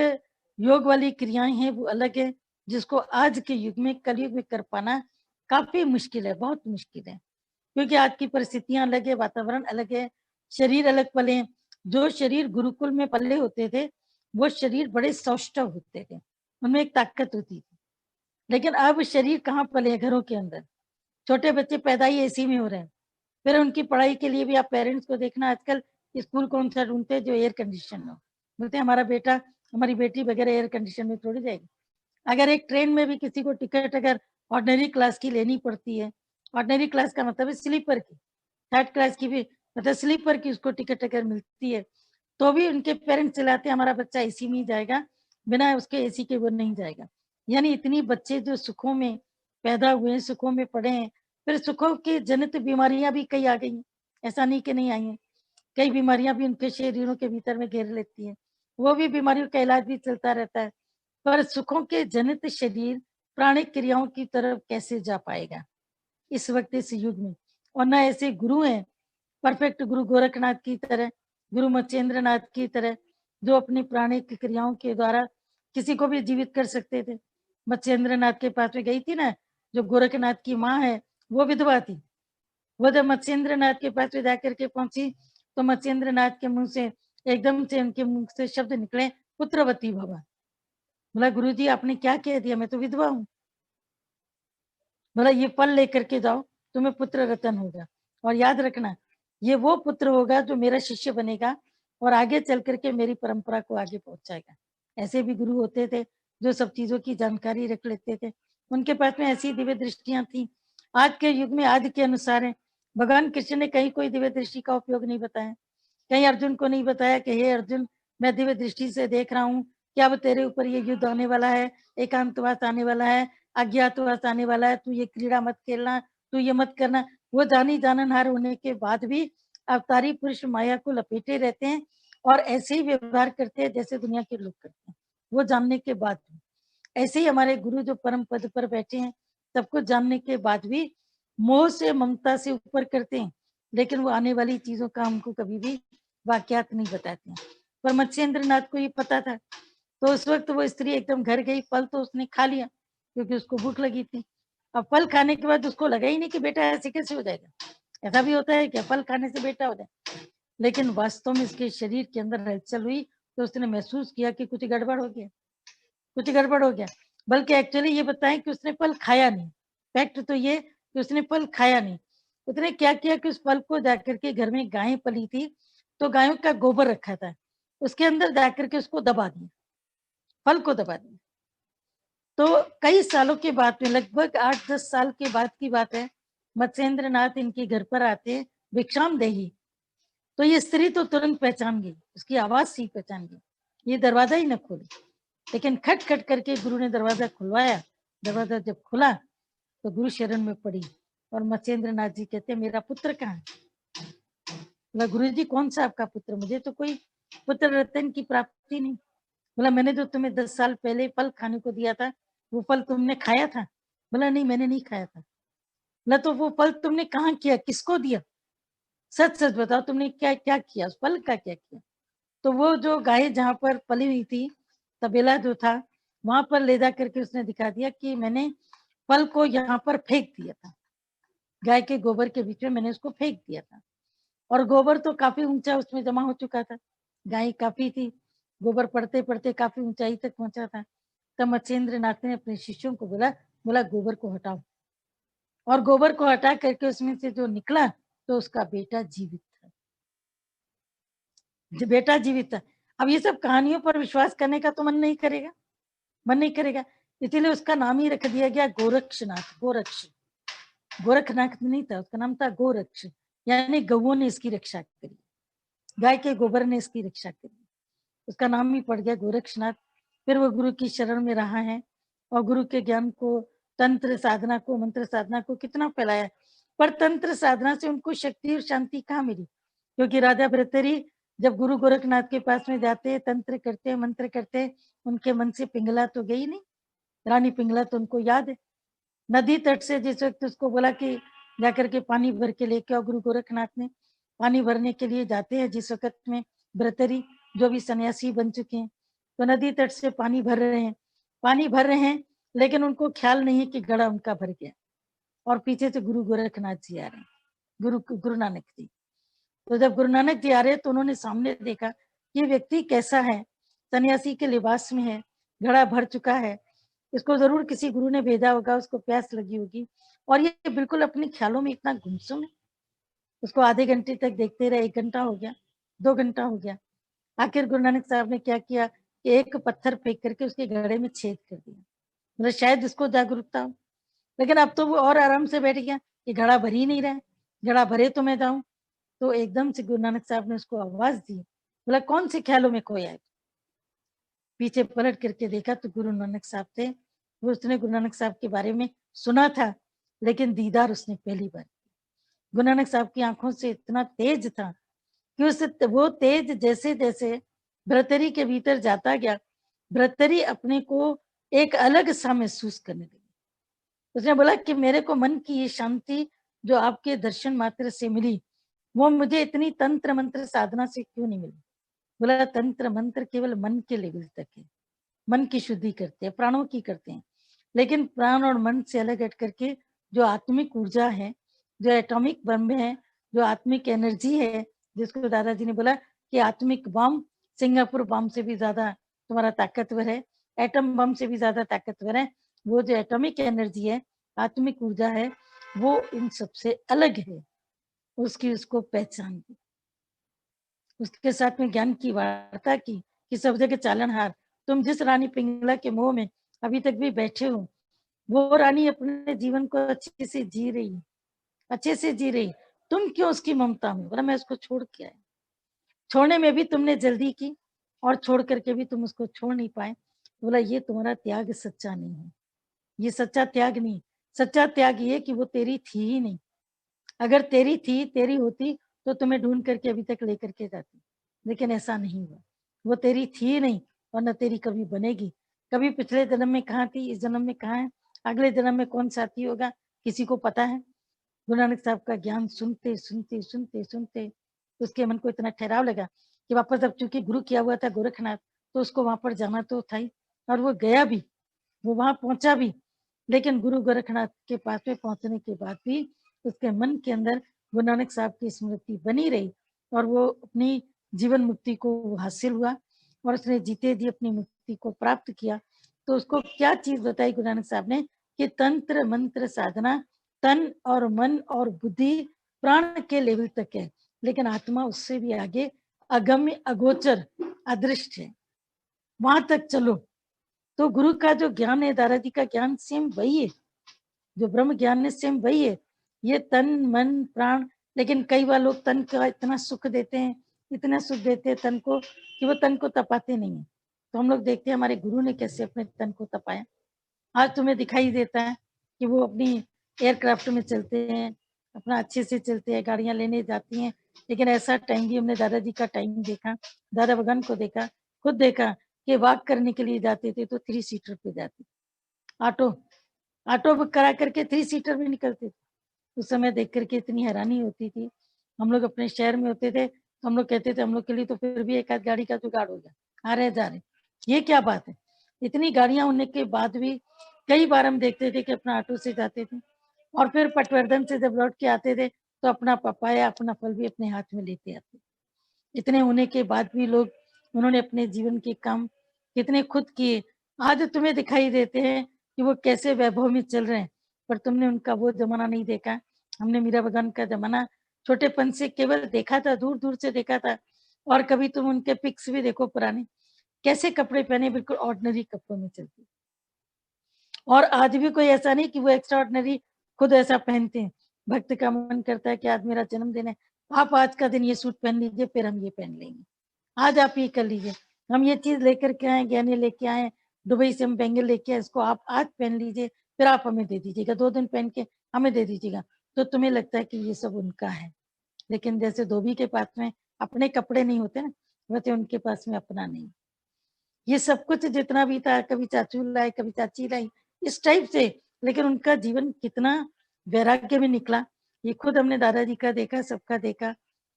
योग वाली क्रियाएं हैं वो अलग है, जिसको आज के युग में कलयुग में कर पाना काफी मुश्किल है, बहुत मुश्किल है, क्योंकि आज की परिस्थितियां अलग है, वातावरण अलग है, शरीर अलग पले हैं। जो शरीर गुरुकुल में पले होते थे वो शरीर बड़े सौष्ठव होते थे, उनमें एक ताकत होती थी। लेकिन अब शरीर कहाँ पले, घरों के अंदर छोटे बच्चे पैदा ही एसी में हो रहे हैं। फिर उनकी पढ़ाई के लिए भी आप पेरेंट्स को देखना, आजकल स्कूल कौन सा ढूंढते हैं जो एयर कंडीशन हो, बोलते हैं हमारा बेटा हमारी बेटी वगैरह एयर कंडीशन में थोड़ी जाएगी। अगर एक ट्रेन में भी किसी को टिकट अगर ऑर्डिनरी क्लास की लेनी पड़ती है, ऑर्डिनरी क्लास का मतलब है स्लीपर की, थर्ड क्लास की भी मतलब स्लीपर की उसको टिकट अगर मिलती है, तो भी उनके पेरेंट्स चलाते हैं हमारा बच्चा एसी में ही जाएगा, बिना उसके एसी के वो नहीं जाएगा। यानी इतनी बच्चे जो सुखों में पैदा हुए हैं, सुखों में पड़े हैं, फिर सुखों की जनित बीमारियां भी कई आ गई हैं, ऐसा नहीं कि नहीं आई हैं, कई बीमारियां भी उनके शरीरों के भीतर में घेर लेती हैं, वो भी बीमारियों का इलाज भी चलता रहता है। पर सुखों के जनित शरीर प्राणिक क्रियाओं की तरफ कैसे जा पाएगा इस वक्त इस युग में? और ना ऐसे गुरु हैं परफेक्ट, गुरु गोरखनाथ की तरह, गुरु मत्स्येंद्र नाथ की तरह, जो अपनी प्राणिक क्रियाओं के द्वारा किसी को भी जीवित कर सकते थे। मत्स्येंद्र नाथ के पास में गई थी ना, जो गोरखनाथ की माँ है वो विधवा थी, वो जब मत्स्येंद्र नाथ के पास में जाकर के पहुंची, तो मत्स्येंद्र नाथ के मुंह से एकदम से उनके मुंह से शब्द निकले, पुत्रवती भव। बोला गुरु जी आपने क्या कह दिया, मैं तो विधवा हूँ। बोला ये फल लेकर के जाओ, तुम्हें पुत्र रतन होगा, और याद रखना ये वो पुत्र होगा जो मेरा शिष्य बनेगा और आगे चल करके मेरी परंपरा को आगे पहुंचाएगा। ऐसे भी गुरु होते थे जो सब चीजों की जानकारी रख लेते थे, उनके पास में ऐसी दिव्य दृष्टियां थी। आज के युग में आज के अनुसार है, भगवान कृष्ण ने कहीं कोई दिव्य दृष्टि का उपयोग नहीं बताया, कहीं अर्जुन को नहीं बताया कि हे अर्जुन मैं दिव्य दृष्टि से देख रहा हूँ कि अब तेरे ऊपर ये युद्ध आने वाला है, एकांतवास आने वाला है, अज्ञातवास आने वाला है, तू ये क्रीड़ा मत खेलना, तू ये मत करना। वो जानी जाननहार होने के बाद भी अवतारी पुरुष माया को लपेटे रहते हैं और ऐसे ही व्यवहार करते हैं जैसे दुनिया के लोग करते हैं, वो जानने के बाद भी। ऐसे ही हमारे गुरु जो परम पद पर बैठे हैं, सब कुछ जानने के बाद भी मोह से ममता से ऊपर करते हैं, लेकिन वो आने वाली चीजों का हमको कभी भी वाक्यात नहीं बताते हैं। पर मत्स्येंद्र नाथ को ये पता था, तो उस वक्त वो स्त्री एकदम घर गई, फल तो उसने खा लिया क्योंकि उसको भूख लगी थी, अब फल खाने के बाद उसको लगा ही नहीं कि बेटा ऐसे कैसे हो जाएगा, ऐसा भी होता है कि फल खाने से बेटा हो जाए, लेकिन वास्तव में इसके शरीर के अंदर हलचल हुई तो उसने महसूस किया कि कुछ गड़बड़ हो गया, कुछ गड़बड़ हो गया। बल्कि एक्चुअली ये बताएं कि उसने फल खाया नहीं, फैक्ट तो ये कि उसने फल खाया नहीं। उसने क्या किया कि उस फल को जाकर के, घर में गायें पली थी तो गायों का गोबर रखा था, उसके अंदर जाकर के उसको दबा दिया, फल को दबा दिया। तो कई सालों के बाद में, लगभग 8-10 साल के बाद की बात है, मत्स्येंद्र नाथ इनके घर पर आते भिक्षाम देही, तो ये स्त्री तो तुरंत पहचान गई, उसकी आवाज से पहचान गई, ये दरवाजा ही न खोले, लेकिन खट खट करके गुरु ने दरवाजा खुलवाया। दरवाजा जब खुला तो गुरु शरण में पड़ी और मत्स्येंद्र नाथ जी कहते मेरा पुत्र कहाँ है? बोला गुरु जी कौन सा आपका पुत्र, मुझे तो कोई पुत्र रत्न की प्राप्ति नहीं। बोला मैंने जो तुम्हें 10 साल पहले फल खाने को दिया था वो फल तुमने खाया था? बोला नहीं मैंने नहीं खाया था। बोला तो वो फल तुमने कहाँ किया, किसको दिया, सच सच बताओ तुमने क्या क्या किया, उस फल का क्या किया? तो वो जो गाय जहाँ पर पली हुई थी, तबेला जो था वहां पर ले जा करके उसने दिखा दिया कि मैंने फल को यहाँ पर फेंक दिया था, गाय के गोबर के बीच में मैंने उसको फेंक दिया था। और गोबर तो काफी ऊंचा उसमें जमा हो चुका था, गाय काफी थी, गोबर पड़ते पड़ते काफी ऊंचाई तक पहुंचा था। तब मत्स्येंद्र नाथ ने अपने शिष्यों को बोला, बोला गोबर को हटाओ, और गोबर को हटा करके उसमें से जो निकला तो उसका बेटा जीवित था, बेटा जीवित था। अब ये सब कहानियों पर विश्वास करने का तो मन नहीं करेगा, मन नहीं करेगा, इसीलिए उसका नाम ही रख दिया गया गोरक्षनाथ, गोरक्ष। गोरखनाथ नहीं था, उसका नाम था गोरक्ष, यानी गौओं ने इसकी रक्षा करी, गाय के गोबर ने इसकी रक्षा करी, उसका नाम ही पड़ गया गोरक्षनाथ। फिर वो गुरु की शरण में रहा है और गुरु के ज्ञान को, तंत्र साधना को, मंत्र साधना को कितना फैलाया, पर तंत्र साधना से उनको शक्ति और शांति कहाँ मिली? क्योंकि राजा भृतहरि जब गुरु गोरखनाथ के पास में जाते, तंत्र करते, मंत्र करते, उनके मन से पिंगला तो गई नहीं, रानी पिंगला तो उनको याद है। नदी तट से जिस वक्त उसको बोला कि जाकर के पानी भर के लेके आओ, गुरु गोरखनाथ ने पानी भरने के लिए जाते हैं जिस वक्त में भृतहरि जो भी सन्यासी बन चुके हैं, तो नदी तट से पानी भर रहे हैं, पानी भर रहे हैं, लेकिन उनको ख्याल नहीं है कि घड़ा उनका भर गया और पीछे से गुरु गोरखनाथ जी आ रहे हैं, गुरु नानक जी। तो जब गुरु नानक जी आ रहे तो उन्होंने सामने देखा ये व्यक्ति कैसा है, सन्यासी के लिबास में है, घड़ा भर चुका है, इसको जरूर किसी गुरु ने भेजा होगा, उसको प्यास लगी होगी, और ये बिल्कुल अपने ख्यालों में इतना गुमसुम है। उसको आधे घंटे तक देखते रहे, 1 घंटा हो गया, 2 घंटा हो गया, आखिर गुरु नानक साहब ने क्या किया कि एक पत्थर फेंक करके उसके घड़े में छेद कर दिया, मतलब शायद इसको जागरूकता हो। लेकिन अब तो वो और आराम से बैठ गया कि घड़ा भर ही नहीं रहा है, घड़ा भरे तो मैं जाऊं। तो एकदम से गुरु नानक साहब ने उसको आवाज दी, बोला कौन से ख्यालों में खोया है? पीछे पलट करके देखा तो गुरु नानक साहब थे। वो उसने गुरु नानक साहब के बारे में सुना था, लेकिन दीदार उसने पहली बार। गुरु नानक साहब की आंखों से इतना तेज था कि उस वो तेज जैसे जैसे भृतहरि के भीतर जाता गया, भृतहरि अपने को एक अलग सा महसूस करने लगी। उसने बोला कि मेरे को मन की ये शांति जो आपके दर्शन मात्र से मिली, वो मुझे इतनी तंत्र मंत्र साधना से क्यों नहीं मिली? बोला तंत्र मंत्र केवल मन के लेवल तक है, मन की शुद्धि करते हैं, प्राणों की करते हैं, लेकिन प्राण और मन से अलग हट करके जो आत्मिक ऊर्जा है, जो एटॉमिक बम है, जो आत्मिक एनर्जी है, जिसको दादाजी ने बोला कि आत्मिक बम सिंगापुर बम से भी ज्यादा तुम्हारा ताकतवर है, एटम बम से भी ज्यादा ताकतवर है, वो जो एटॉमिक एनर्जी है, आत्मिक ऊर्जा है, वो इन सबसे अलग है, उसकी उसको पहचान की, उसके साथ में ज्ञान की वार्ता की कि सब जगह चालनहार, तुम जिस रानी पिंगला के मोह में अभी तक भी बैठे हो, वो रानी अपने जीवन को अच्छे से जी रही, अच्छे से जी रही, तुम क्यों उसकी ममता में? बोला मैं उसको छोड़ के आया, छोड़ने में भी तुमने जल्दी की और छोड़ करके भी तुम उसको छोड़ नहीं पाए। बोला ये तुम्हारा त्याग सच्चा नहीं है, ये सच्चा त्याग नहीं, सच्चा त्याग ये कि वो तेरी थी ही नहीं, अगर तेरी थी, तेरी होती तो तुम्हें ढूंढ करके अभी तक लेकर के जाती, लेकिन ऐसा नहीं हुआ, वो तेरी थी नहीं और न तेरी कभी बनेगी। कभी पिछले जन्म में कहाँ थी, इस जन्म में कहाँ है, अगले जन्म में कौन साथी होगा, किसी को पता है? गुरु नानक साहब का ज्ञान सुनते सुनते सुनते सुनते उसके मन को इतना ठहराव लगा कि वापस, अब चूंकि गुरु किया हुआ था गोरखनाथ, तो उसको वहां पर जाना तो था ही, और वो गया भी, वो वहां पहुंचा भी, लेकिन गुरु गोरखनाथ के पास में पहुंचने के बाद भी उसके मन के अंदर गुरु नानक साहब की स्मृति बनी रही और वो अपनी जीवन मुक्ति को हासिल हुआ और उसने जीते जी अपनी मुक्ति को प्राप्त किया। तो उसको क्या चीज बताई गुरु नानक साहब ने कि तंत्र मंत्र साधना तन और मन और बुद्धि प्राण के लेवल तक है, लेकिन आत्मा उससे भी आगे अगम्य अगोचर अदृश्य है, वहां तक चलो। तो गुरु का जो ज्ञान है, दादाजी का ज्ञान सेम वही है, जो ब्रह्म ज्ञान है सेम वही है। ये तन मन प्राण, लेकिन कई बार लोग तन का इतना सुख देते हैं, इतना सुख देते हैं तन को कि वो तन को तपाते नहीं है। तो हम लोग देखते हैं हमारे गुरु ने कैसे अपने तन को तपाया। आज तुम्हें दिखाई देता है कि वो अपनी एयरक्राफ्ट में चलते हैं, अपना अच्छे से चलते हैं, गाड़ियां लेने जाती हैं। लेकिन ऐसा टाइम भी हमने दादाजी का टाइम देखा, दादा भगवान को देखा, खुद देखा कि वॉक करने के लिए जाते थे तो 3 सीटर पे जाते, ऑटो ऑटो बुक करा करके 3 सीटर में निकलते थे। उस समय देख करके इतनी हैरानी होती थी। हम लोग अपने शहर में होते थे तो हम लोग कहते थे हम लोग के लिए तो फिर भी एक आध गाड़ी का जुगाड़ हो गया, आ रहे जा रहे, ये क्या बात है। इतनी गाड़ियां होने के बाद भी कई बार हम देखते थे कि अपना ऑटो से जाते थे और फिर पटवर्धन से जब लौट के आते थे तो अपना पपाया अपना फल भी अपने हाथ में लेते आते। इतने होने के बाद भी लोग, उन्होंने अपने जीवन के काम कितने खुद किए। आज तुम्हें दिखाई देते हैं कि वो कैसे वैभव में चल रहे हैं, पर तुमने उनका वो जमाना नहीं देखा। हमने मीरा भगवान का जमाना छोटेपन से केवल देखा था, दूर दूर से देखा था। और कभी तुम उनके पिक्स भी देखो पुराने, कैसे कपड़े पहने, बिल्कुल ऑर्डिनरी कपड़ों में चलते। और आज भी कोई ऐसा नहीं कि वो एक्स्ट्रा ऑर्डिनरी खुद ऐसा पहनते हैं। भक्त का मन करता है कि आज मेरा जन्मदिन है, आप आज का दिन ये सूट पहन लीजिए, फिर हम ये पहन लेंगे, आज आप ये कर लीजिए, हम ये चीज लेकर के आए, गहने लेके आए, दुबई से हम बैंगल लेके आए, इसको आप आज पहन लीजिए, फिर आप हमें दे दीजिएगा, 2 दिन पहन के हमें दे दीजिएगा। तो तुम्हें लगता है कि ये सब उनका है। लेकिन जैसे धोबी के पास में अपने कपड़े नहीं होते ना, वैसे उनके पास में अपना नहीं। ये सब कुछ जितना भी था, कभी चाचू लाए, कभी चाची लाई, इस टाइप से। लेकिन उनका जीवन कितना वैराग्य में निकला, ये खुद हमने दादाजी का देखा, सबका देखा।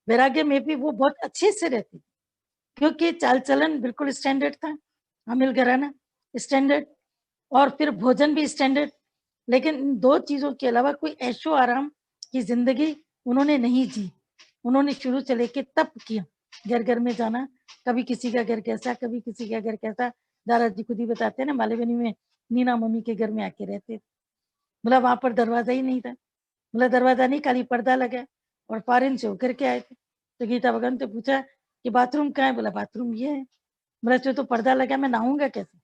वैराग्य में भी वो बहुत अच्छे से रहती, क्योंकि चाल चलन बिल्कुल स्टैंडर्ड था, अमिल घराना स्टैंडर्ड, और फिर भोजन भी स्टैंडर्ड। लेकिन इन 2 चीजों के अलावा कोई ऐशो आराम की जिंदगी उन्होंने नहीं जी। उन्होंने शुरू से लेके तप किया, घर घर में जाना, कभी किसी का घर कैसा, कभी किसी का घर कैसा। दादाजी खुद ही बताते हैं ना, मालवनी में नीना मम्मी के घर में आके रहते थे। बोला वहां पर दरवाजा ही नहीं था, बोला दरवाजा नहीं, खाली पर्दा लगा, और फॉरेन से होकर के आए थे। तो गीता भगवान से पूछा कि बाथरूम कहाँ है, बोला बाथरूम ये है। बोला तो पर्दा लगा, मैं नहाऊंगा कैसे।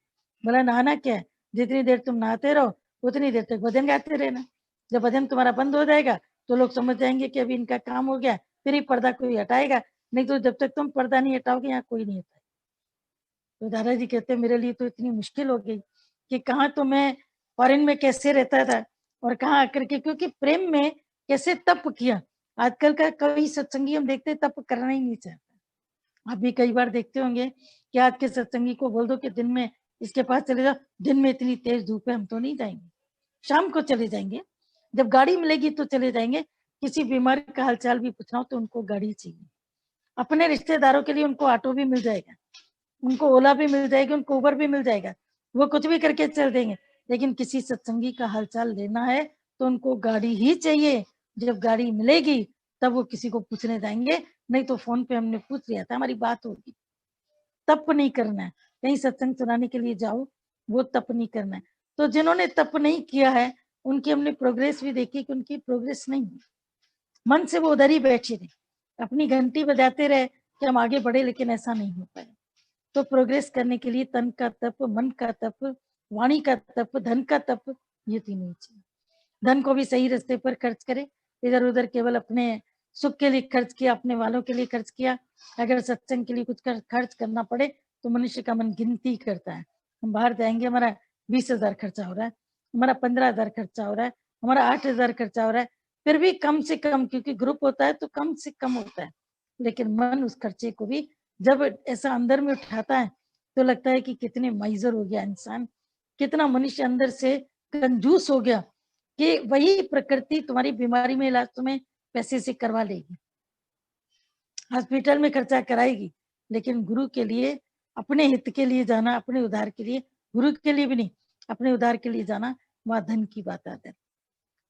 बोला नहाना क्या है, जितनी देर तुम नहाते रहो उतनी देर तक भजन गाते रहना। जब भजन तुम्हारा बंद हो जाएगा तो लोग समझ जाएंगे कि अभी इनका काम हो गया, फिर ही पर्दा कोई हटाएगा, नहीं तो जब तक तुम पर्दा नहीं हटाओगे यहाँ कोई नहीं हटाएगा। तो दादाजी कहते मेरे लिए तो इतनी मुश्किल हो गई कि कहाँ तो मैं फॉरेन में कैसे रहता था और कहाँ आकर के, क्योंकि प्रेम में कैसे तप किया। आजकल का कई सत्संगी हम देखते तप करना ही नहीं चाहता। आप भी कई बार देखते होंगे कि आज के सत्संगी को बोल दो कि दिन में इसके पास चले जाओ, दिन में इतनी तेज धूप है हम तो नहीं जाएंगे, शाम को चले जाएंगे, जब गाड़ी मिलेगी तो चले जाएंगे। किसी बीमारी का हालचाल भी पूछना हो तो उनको गाड़ी चाहिए। अपने रिश्तेदारों के लिए उनको ऑटो भी मिल जाएगा, उनको ओला भी मिल जाएगी, उनको उबर भी मिल जाएगा, वो कुछ भी करके चल देंगे। लेकिन किसी सत्संगी का हालचाल लेना है तो उनको गाड़ी ही चाहिए। जब गाड़ी मिलेगी तब वो किसी को पूछने जाएंगे, नहीं तो फोन पे हमने पूछ लिया था, हमारी बात होगी। तप नहीं करना है, कहीं सत्संग सुनाने के लिए जाओ, वो तप नहीं करना है। तो जिन्होंने तप नहीं किया है उनकी हमने प्रोग्रेस भी देखी कि उनकी प्रोग्रेस नहीं हुई। मन से वो उधर ही बैठे रहे, अपनी घंटी बजाते रहे कि हम आगे बढ़े, लेकिन ऐसा नहीं हो पाया। तो प्रोग्रेस करने के लिए तन का तप, मन का तप, वाणी का तप, धन का तप, ये तीनों चाहिए। धन को भी सही रास्ते पर खर्च करे, इधर उधर केवल अपने सुख के लिए खर्च किया, अपने वालों के लिए खर्च किया। अगर सत्संग के लिए कुछ खर्च करना पड़े तो मनुष्य का मन गिनती करता है। हम बाहर जाएंगे, हमारा 20,000 खर्चा हो रहा है, हमारा 15,000 खर्चा हो रहा है, हमारा 8,000 खर्चा हो रहा है, फिर भी कम से कम, क्योंकि ग्रुप होता है तो कम से कम होता है। लेकिन मन उस खर्चे को भी जब ऐसा अंदर में उठाता है तो लगता है कि कितने माइजर हो गया इंसान, कितना मनुष्य अंदर से कंजूस हो गया कि वही प्रकृति तुम्हारी बीमारी में इलाज तुम्हें पैसे से करवा लेगी, हॉस्पिटल में खर्चा कराएगी। लेकिन गुरु के लिए, अपने हित के लिए जाना, अपने उद्धार के लिए, गुरु के लिए भी नहीं, अपने उद्धार के लिए जाना वहां धन की बात आ जाती।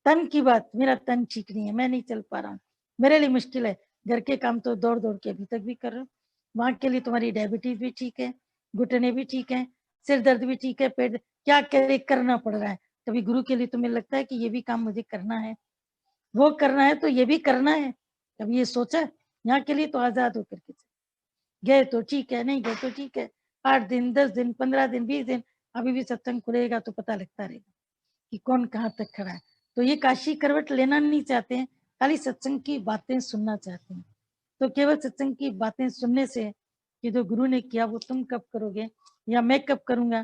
तन की बात, मेरा तन ठीक नहीं है, मैं नहीं चल पा रहा हूँ, मेरे लिए मुश्किल है, घर के काम तो दौड़ दौड़ के अभी तक भी कर रहा हूँ। वहां के लिए तुम्हारी डायबिटीज भी ठीक है, घुटने भी ठीक है, सिर दर्द भी ठीक है, पेट, क्या करे करना पड़ रहा है। कभी गुरु के लिए तुम्हें लगता है कि ये भी काम मुझे करना है, वो करना है तो ये भी करना है, कभी ये सोचा? यहाँ के लिए तो आजाद होकर के गए तो ठीक है, नहीं गए तो ठीक है। 8 दिन, 10 दिन, 15 दिन, 20 दिन, अभी भी सत्संग खुलेगा तो पता लगता रहेगा कि कौन कहाँ तक खड़ा है। तो ये काशी करवट लेना नहीं चाहते हैं, खाली सत्संग की बातें सुनना चाहते हैं। तो केवल सत्संग की बातें सुनने से कि जो गुरु ने किया वो तुम कब करोगे या मैं कब करूंगा,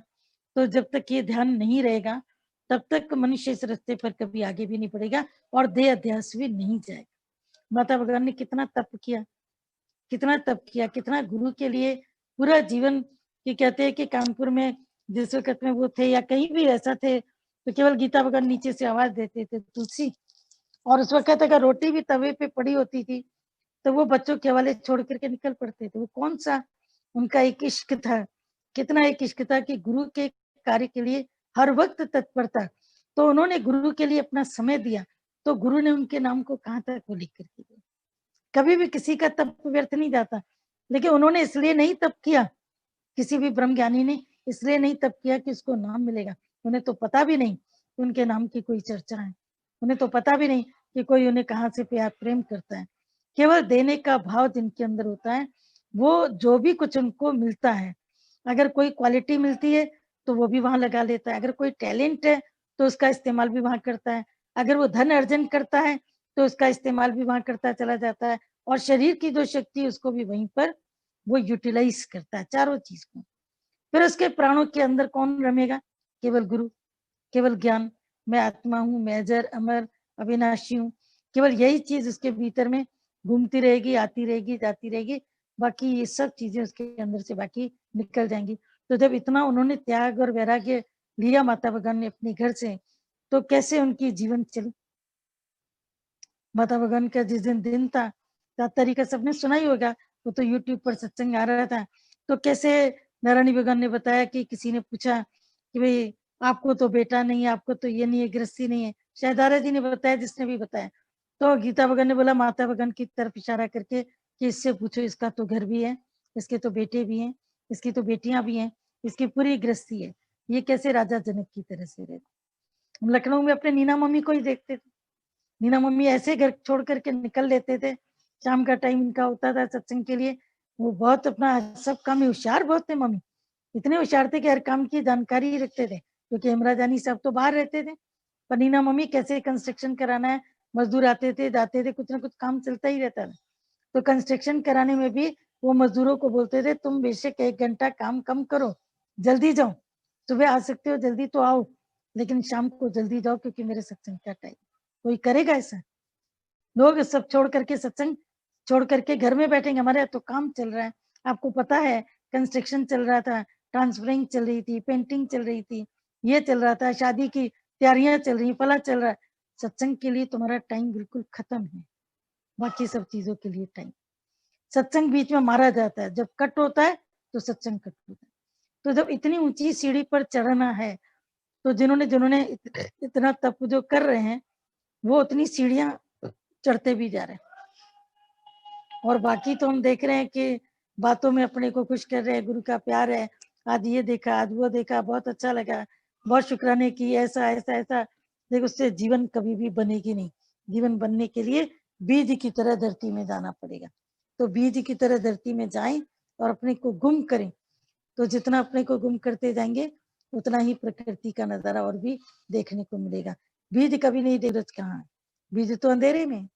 तो जब तक ये ध्यान नहीं रहेगा तब तक मनुष्य इस रास्ते पर कभी आगे भी नहीं बढ़ेगा और देह अध्यास भी नहीं जाएगा। माता भगवान ने कितना तप किया, कितना तप किया, कितना गुरु के लिए पूरा जीवन, कि कहते हैं कि कानपुर में जिस वक्त में वो थे या कहीं भी ऐसा थे तो केवल गीता भगवान नीचे से आवाज देते थे तुलसी, और उस वक्त अगर रोटी भी तवे पे पड़ी होती थी तो वो बच्चों के हवाले छोड़ करके निकल पड़ते थे। वो कौन सा उनका एक इश्क था, कितना एक इश्क था कि गुरु के कार्य के लिए हर वक्त तत्पर था। तो उन्होंने गुरु के लिए अपना समय दिया, तो गुरु ने उनके नाम को कहाँ तक वो लिख करके दिया। कभी भी किसी का तप व्यर्थ नहीं जाता, लेकिन उन्होंने इसलिए नहीं तप किया, किसी भी ब्रह्म ज्ञानी ने इसलिए नहीं तप किया कि उसको नाम मिलेगा। उन्हें तो पता भी नहीं कि उनके नाम की कोई चर्चा है, उन्हें तो पता भी नहीं कि कोई उन्हें कहाँ से प्यार प्रेम करता है। केवल देने का भाव जिनके अंदर होता है, वो जो भी कुछ उनको मिलता है, अगर कोई क्वालिटी मिलती है तो वो भी वहां लगा लेता है, अगर कोई टैलेंट है तो उसका इस्तेमाल भी वहां करता है, अगर वो धन अर्जन करता है तो उसका इस्तेमाल भी वहां करता चला जाता है, और शरीर की जो शक्ति है उसको भी वहीं पर वो यूटिलाइज करता है, चारों चीज को। फिर उसके प्राणों के अंदर कौन रमेगा? केवल गुरु, केवल ज्ञान, मैं आत्मा हूँ, मैं अजर अमर अविनाशी हूँ। केवल यही चीज उसके भीतर में घूमती रहेगी, आती रहेगी, जाती रहेगी, बाकी ये सब चीजें उसके अंदर से बाकी निकल जाएंगी। तो जब इतना उन्होंने त्याग और वैराग्य लिया माता भगवान ने अपने घर से, तो कैसे उनकी जीवन चली। माता भगवान का जिस दिन दिन था, तात्तरी का सबने सुना ही होगा, वो तो यूट्यूब पर सत्संग आ रहा था। तो कैसे नारायणी भगवान ने बताया कि किसी ने पूछा कि भाई आपको तो बेटा नहीं है, आपको तो ये नहीं है, गृहस्थी नहीं है, शायद दारा जी ने बताया, जिसने भी बताया। तो गीता भगवान ने बोला माता भगवान की तरफ इशारा करके कि इससे पूछो, इसका तो घर भी है, इसके तो बेटे भी हैं, इसकी तो बेटियां भी हैं, इसकी पूरी गृहस्थी है, ये कैसे राजा जनक की तरह से रहते। हम लखनऊ में अपने नीना मम्मी को ही देखते थे, नीना मम्मी ऐसे घर छोड़ करके निकल लेते थे, शाम का टाइम इनका होता था सत्संग के लिए। वो बहुत अपना सब काम में होशियार बहुत थे मम्मी, इतने होशियार थे कि हर काम की जानकारी रखते थे, क्योंकि हेमराजानी सब तो बाहर रहते थे। पर नीना मम्मी कैसे कंस्ट्रक्शन कराना है, मजदूर आते थे जाते थे, कुछ ना कुछ काम चलता ही रहता था। तो कंस्ट्रक्शन कराने में भी वो मजदूरों को बोलते थे तुम बेशक 1 घंटा काम कम करो, जल्दी जाओ, सुबह आ सकते हो जल्दी तो आओ, लेकिन शाम को जल्दी जाओ क्योंकि मेरे सत्संग का टाइम। कोई करेगा ऐसा? लोग सब छोड़ करके सत्संग छोड़ करके घर में बैठेंगे, हमारे यहाँ तो काम चल रहा है, आपको पता है कंस्ट्रक्शन चल रहा था, ट्रांसफरिंग चल रही थी, पेंटिंग चल रही थी, ये चल रहा था, शादी की तैयारियां चल रही, फला चल रहा है। सत्संग के लिए तुम्हारा टाइम बिल्कुल खत्म है, बाकी सब चीजों के लिए टाइम। सत्संग बीच में मारा जाता है, जब कट होता है तो सत्संग कट होता है। तो जब इतनी ऊंची सीढ़ी पर चढ़ना है, तो जिन्होंने जिन्होंने इतना तप जो कर रहे हैं वो उतनी सीढ़ियां चढ़ते भी जा रहे हैं। और बाकी तो हम देख रहे हैं कि बातों में अपने को खुश कर रहे हैं, गुरु का प्यार है, आज ये देखा, आज वो देखा, बहुत अच्छा लगा, बहुत शुक्राने की, ऐसा ऐसा ऐसा। देखो उससे जीवन कभी भी बनेगी नहीं। जीवन बनने के लिए बीज की तरह धरती में जाना पड़ेगा। तो बीज की तरह धरती में जाएं और अपने को गुम करें, तो जितना अपने को गुम करते जाएंगे उतना ही प्रकृति का नजारा और भी देखने को मिलेगा। बीज कभी नहीं देख, सूरज कहाँ है? बीज तो अंधेरे में,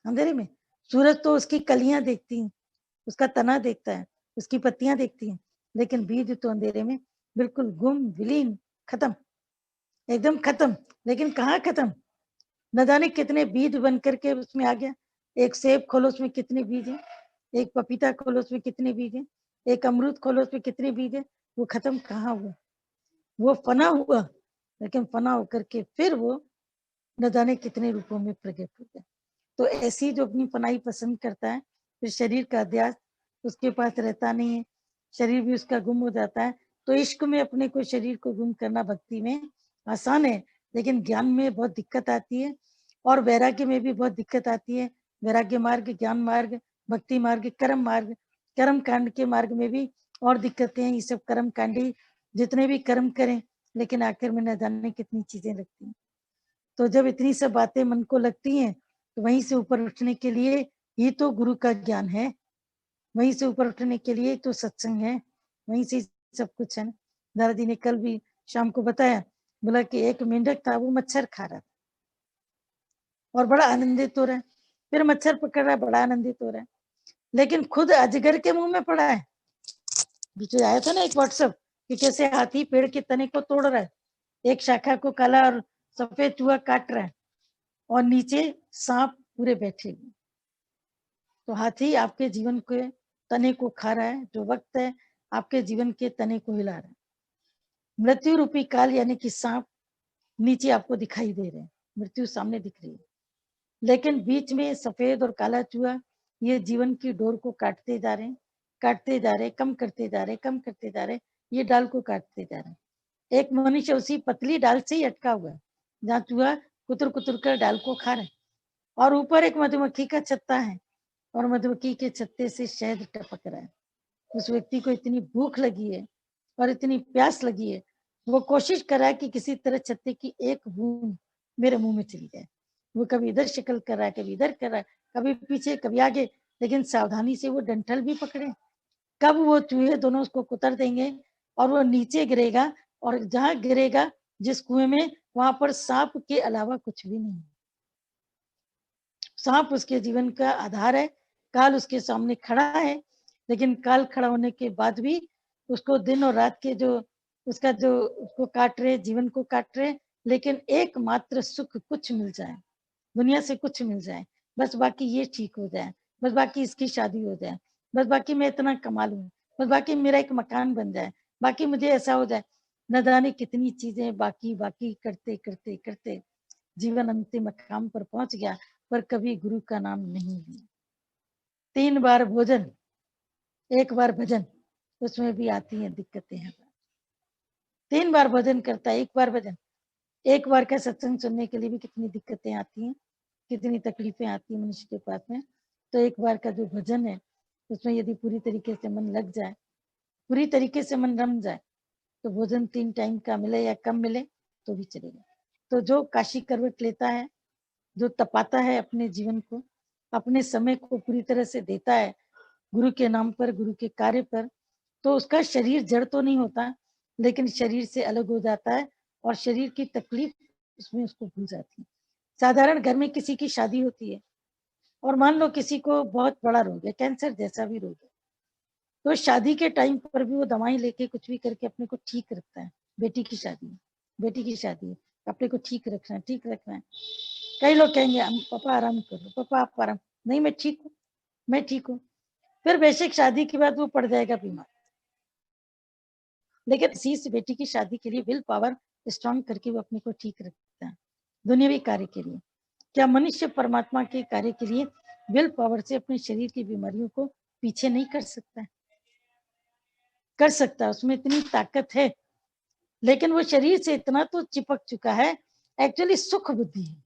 अंधेरे में। सूरज तो उसकी कलियां देखती हैं, उसका तना देखता है, उसकी पत्तियां देखती हैं, लेकिन बीज तो अंधेरे में बिल्कुल गुम, विलीन, खत्म, एकदम खत्म। लेकिन कहाँ खत्म, न जाने कितने बीज बन करके उसमें आ गया। एक सेब खोलो उसमें कितने बीज हैं, एक पपीता खोलो उसमें कितने बीज हैं, एक अमरूद खोलो उसमें कितने बीज हैं। वो खत्म कहाँ हुआ, वो फना हुआ, लेकिन फना होकर के फिर वो न जाने कितने रूपों में प्रकट हो गया। तो ऐसी जो अपनी फनाई पसंद करता है, फिर शरीर का अध्यास उसके पास रहता नहीं है, शरीर भी उसका गुम हो जाता है। तो इश्क में अपने को शरीर को गुम करना भक्ति में आसान है, लेकिन ज्ञान में बहुत दिक्कत आती है और वैराग्य में भी बहुत दिक्कत आती है। वैराग्य मार्ग, ज्ञान मार्ग, भक्ति मार्ग, कर्म मार्ग, कर्म कांड के मार्ग में भी और दिक्कतें हैं। ये सब कर्म कांडी जितने भी कर्म करें, लेकिन आखिर में न जाने कितनी चीजें लगती हैं। तो जब इतनी सब बातें मन को लगती हैं, तो वहीं से ऊपर उठने के लिए ही तो गुरु का ज्ञान है, वहीं से ऊपर उठने के लिए तो सत्संग है, वहीं से सब कुछ है। दादाजी ने कल भी शाम को बताया, बोला कि एक मेंढक था, वो मच्छर खा रहा था और बड़ा आनंदित हो रहा है। फिर मच्छर पकड़ रहा है, बड़ा आनंदित हो रहा है, लेकिन खुद अजगर के मुंह में पड़ा है। बीच आया था ना एक व्हाट्सएप कि कैसे हाथी पेड़ के तने को तोड़ रहा है, एक शाखा को काला और सफेद चूहा काट रहा है और नीचे सांप पूरे बैठे हुए। तो हाथी आपके जीवन के तने को खा रहा है, जो वक्त है आपके जीवन के तने को हिला रहा है। मृत्यु रूपी काल यानी कि सांप नीचे आपको दिखाई दे रहे हैं, मृत्यु सामने दिख रही है, लेकिन बीच में सफेद और काला चूहा ये जीवन की डोर को काटते जा रहे हैं, काटते जा रहे, कम करते जा रहे, कम करते जा रहे, ये डाल को काटते जा रहे हैं। एक मनुष्य उसी पतली डाल से ही अटका हुआ है जहाँ चूहा कुतर कुतर कर डाल को खा रहे, और ऊपर एक मधुमक्खी का छत्ता है और मधुमक्खी के छत्ते से शहद टपक रहा है। उस व्यक्ति को इतनी भूख लगी है और इतनी प्यास लगी है, वो कोशिश कर रहा है कि किसी तरह छत्ते की एक बूंद मेरे मुंह में चली जाए। वो कभी इधर शक्ल कर रहा है, कभी इधर कर रहा है, कभी पीछे कभी आगे, लेकिन सावधानी से वो डंठल भी पकड़े। कब वो चूहे दोनों उसको कुतर देंगे और वो नीचे गिरेगा, और जहां गिरेगा जिस कुएं में, वहां पर सांप के अलावा कुछ भी नहीं। सांप उसके जीवन का आधार है, काल उसके सामने खड़ा है, लेकिन काल खड़ा होने के बाद भी उसको दिन और रात के जो उसका जो उसको काट रहे, जीवन को काट रहे, लेकिन एकमात्र सुख कुछ मिल जाए, दुनिया से कुछ मिल जाए, बस बाकी ये ठीक हो जाए, बस बाकी इसकी शादी हो जाए, बस बाकी मैं इतना कमा लूं, बस बाकी मेरा एक मकान बन जाए, बाकी मुझे ऐसा हो जाए। न जाने कितनी चीजें बाकी बाकी करते करते करते जीवन अंतिम मकाम पर पहुंच गया, पर कभी गुरु का नाम नहीं लिया। 3 बार भोजन, 1 बार भजन, उसमें भी आती हैं दिक्कतें हैं। 3 बार भजन करता है, 1 बार भजन, 1 बार का सत्संग सुनने के लिए भी कितनी दिक्कतें आती हैं, कितनी तकलीफें आती हैं मनुष्य के पास में। तो 1 बार का जो भजन है, उसमें यदि पूरी तरीके से मन लग जाए, पूरी तरीके से मन रम जाए, तो भोजन 3 टाइम का मिले या कम मिले तो भी चलेगा। तो जो काशी करवट लेता है, जो तपाता है अपने जीवन को, अपने समय को पूरी तरह से देता है गुरु के नाम पर, गुरु के कार्य पर, तो उसका शरीर जड़ तो नहीं होता, लेकिन शरीर से अलग हो जाता है और शरीर की तकलीफ उसमें उसको भूल जाती है। साधारण घर में किसी की शादी होती है और मान लो किसी को बहुत बड़ा रोग है, कैंसर जैसा भी रोग है, तो शादी के टाइम पर भी वो दवाई लेके कुछ भी करके अपने को ठीक रखता है। बेटी की शादी है, बेटी की शादी है, अपने को ठीक रखना है, ठीक रखना है। कई लोग कहेंगे पापा आराम करो, पापा आप आराम, नहीं मैं ठीक हूँ, मैं ठीक हूँ। फिर बेशक शादी के बाद वो पड़ जाएगा बीमार, लेकिन इसी से बेटी की शादी के लिए विल पावर स्ट्रांग करके वो अपने को ठीक रखता है। दुनियावी कार्य के लिए क्या मनुष्य परमात्मा के कार्य के लिए विल पावर से अपने शरीर की बीमारियों को पीछे नहीं कर सकता है? कर सकता है, उसमें इतनी ताकत है, लेकिन वो शरीर से इतना तो चिपक चुका है। एक्चुअली सुख बुद्धि है,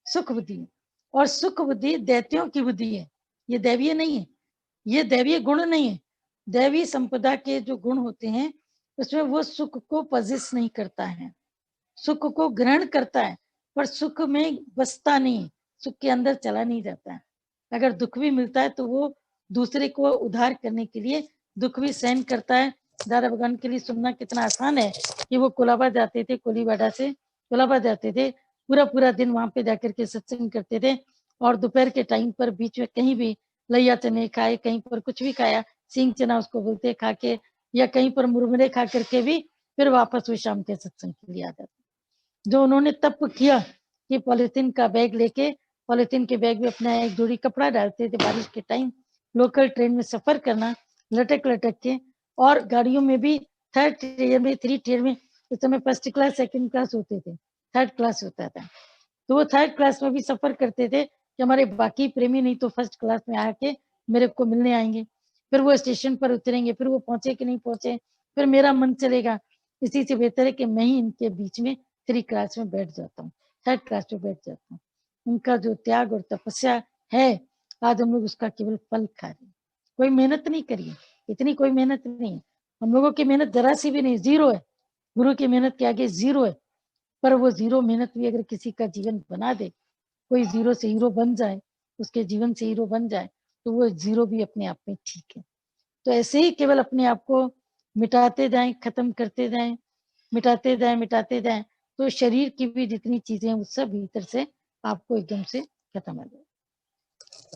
सुख बुद्धि, और सुख बुद्धि दैत्यों की बुद्धि है, ये दैवीय नहीं है, ये दैवीय गुण नहीं है। दैवी संपदा के जो गुण होते हैं उसमें वो सुख को पजिस नहीं करता है, सुख को ग्रहण करता है, पर सुख में बसता नहीं, सुख के अंदर चला नहीं जाता है। अगर दुख भी मिलता है तो वो दूसरे को उद्धार करने के लिए दुख भी सहन करता है। दादा भगवान के लिए सुनना कितना आसान है कि वो कोलाबा जाते थे, कोलीबाड़ा से कोलाबा जाते थे, पूरा पूरा दिन वहां पे जाकर के सत्संग करते थे, और दोपहर के टाइम पर बीच में कहीं भी लैया चने खाए, कहीं पर कुछ भी खाया, सिंग चना उसको बोलते, खा के, या कहीं पर मुरमुरे खा करके भी फिर वापस वो शाम के सत्संग के लिए आ जाते। जो उन्होंने तप किया कि पॉलिथीन का बैग लेके, पॉलिथीन के बैग में अपना एक जोड़ी कपड़ा डालते थे, बारिश के टाइम लोकल ट्रेन में सफर करना लटक लटक के, और गाड़ियों में भी 3rd टियर में 3 टियर में, उस समय 1st क्लास 2nd क्लास होते थे, 3rd क्लास होता था, तो वो 3rd क्लास में भी सफर करते थे कि हमारे बाकी प्रेमी नहीं तो 1st क्लास में आके मेरे को मिलने आएंगे, फिर वो स्टेशन पर उतरेंगे, फिर वो पहुंचे कि नहीं पहुंचे, फिर मेरा मन चलेगा। इसी से बेहतर है कि मैं ही इनके बीच में 3 क्लास में बैठ जाता हूँ, 3rd क्लास में बैठ जाता हूँ। उनका जो त्याग और तपस्या है, आज हम लोग उसका केवल फल खा रहे हैं। कोई मेहनत नहीं करी है, इतनी कोई मेहनत नहीं है। हम लोगों की मेहनत जरा सी भी नहीं, 0 है। गुरु की मेहनत के आगे 0 है। पर वो 0 मेहनत भी अगर किसी का जीवन बना दे, कोई 0 से हीरो बन जाए, उसके जीवन से हीरो बन जाए, तो वो 0 भी अपने आप में ठीक है। तो ऐसे ही केवल अपने आप को मिटाते जाएं, खत्म करते जाएं, मिटाते जाएं, मिटाते जाएं, तो शरीर की भी जितनी चीजें हैं वो सब भीतर से आपको एकदम से खत्म हो जाए।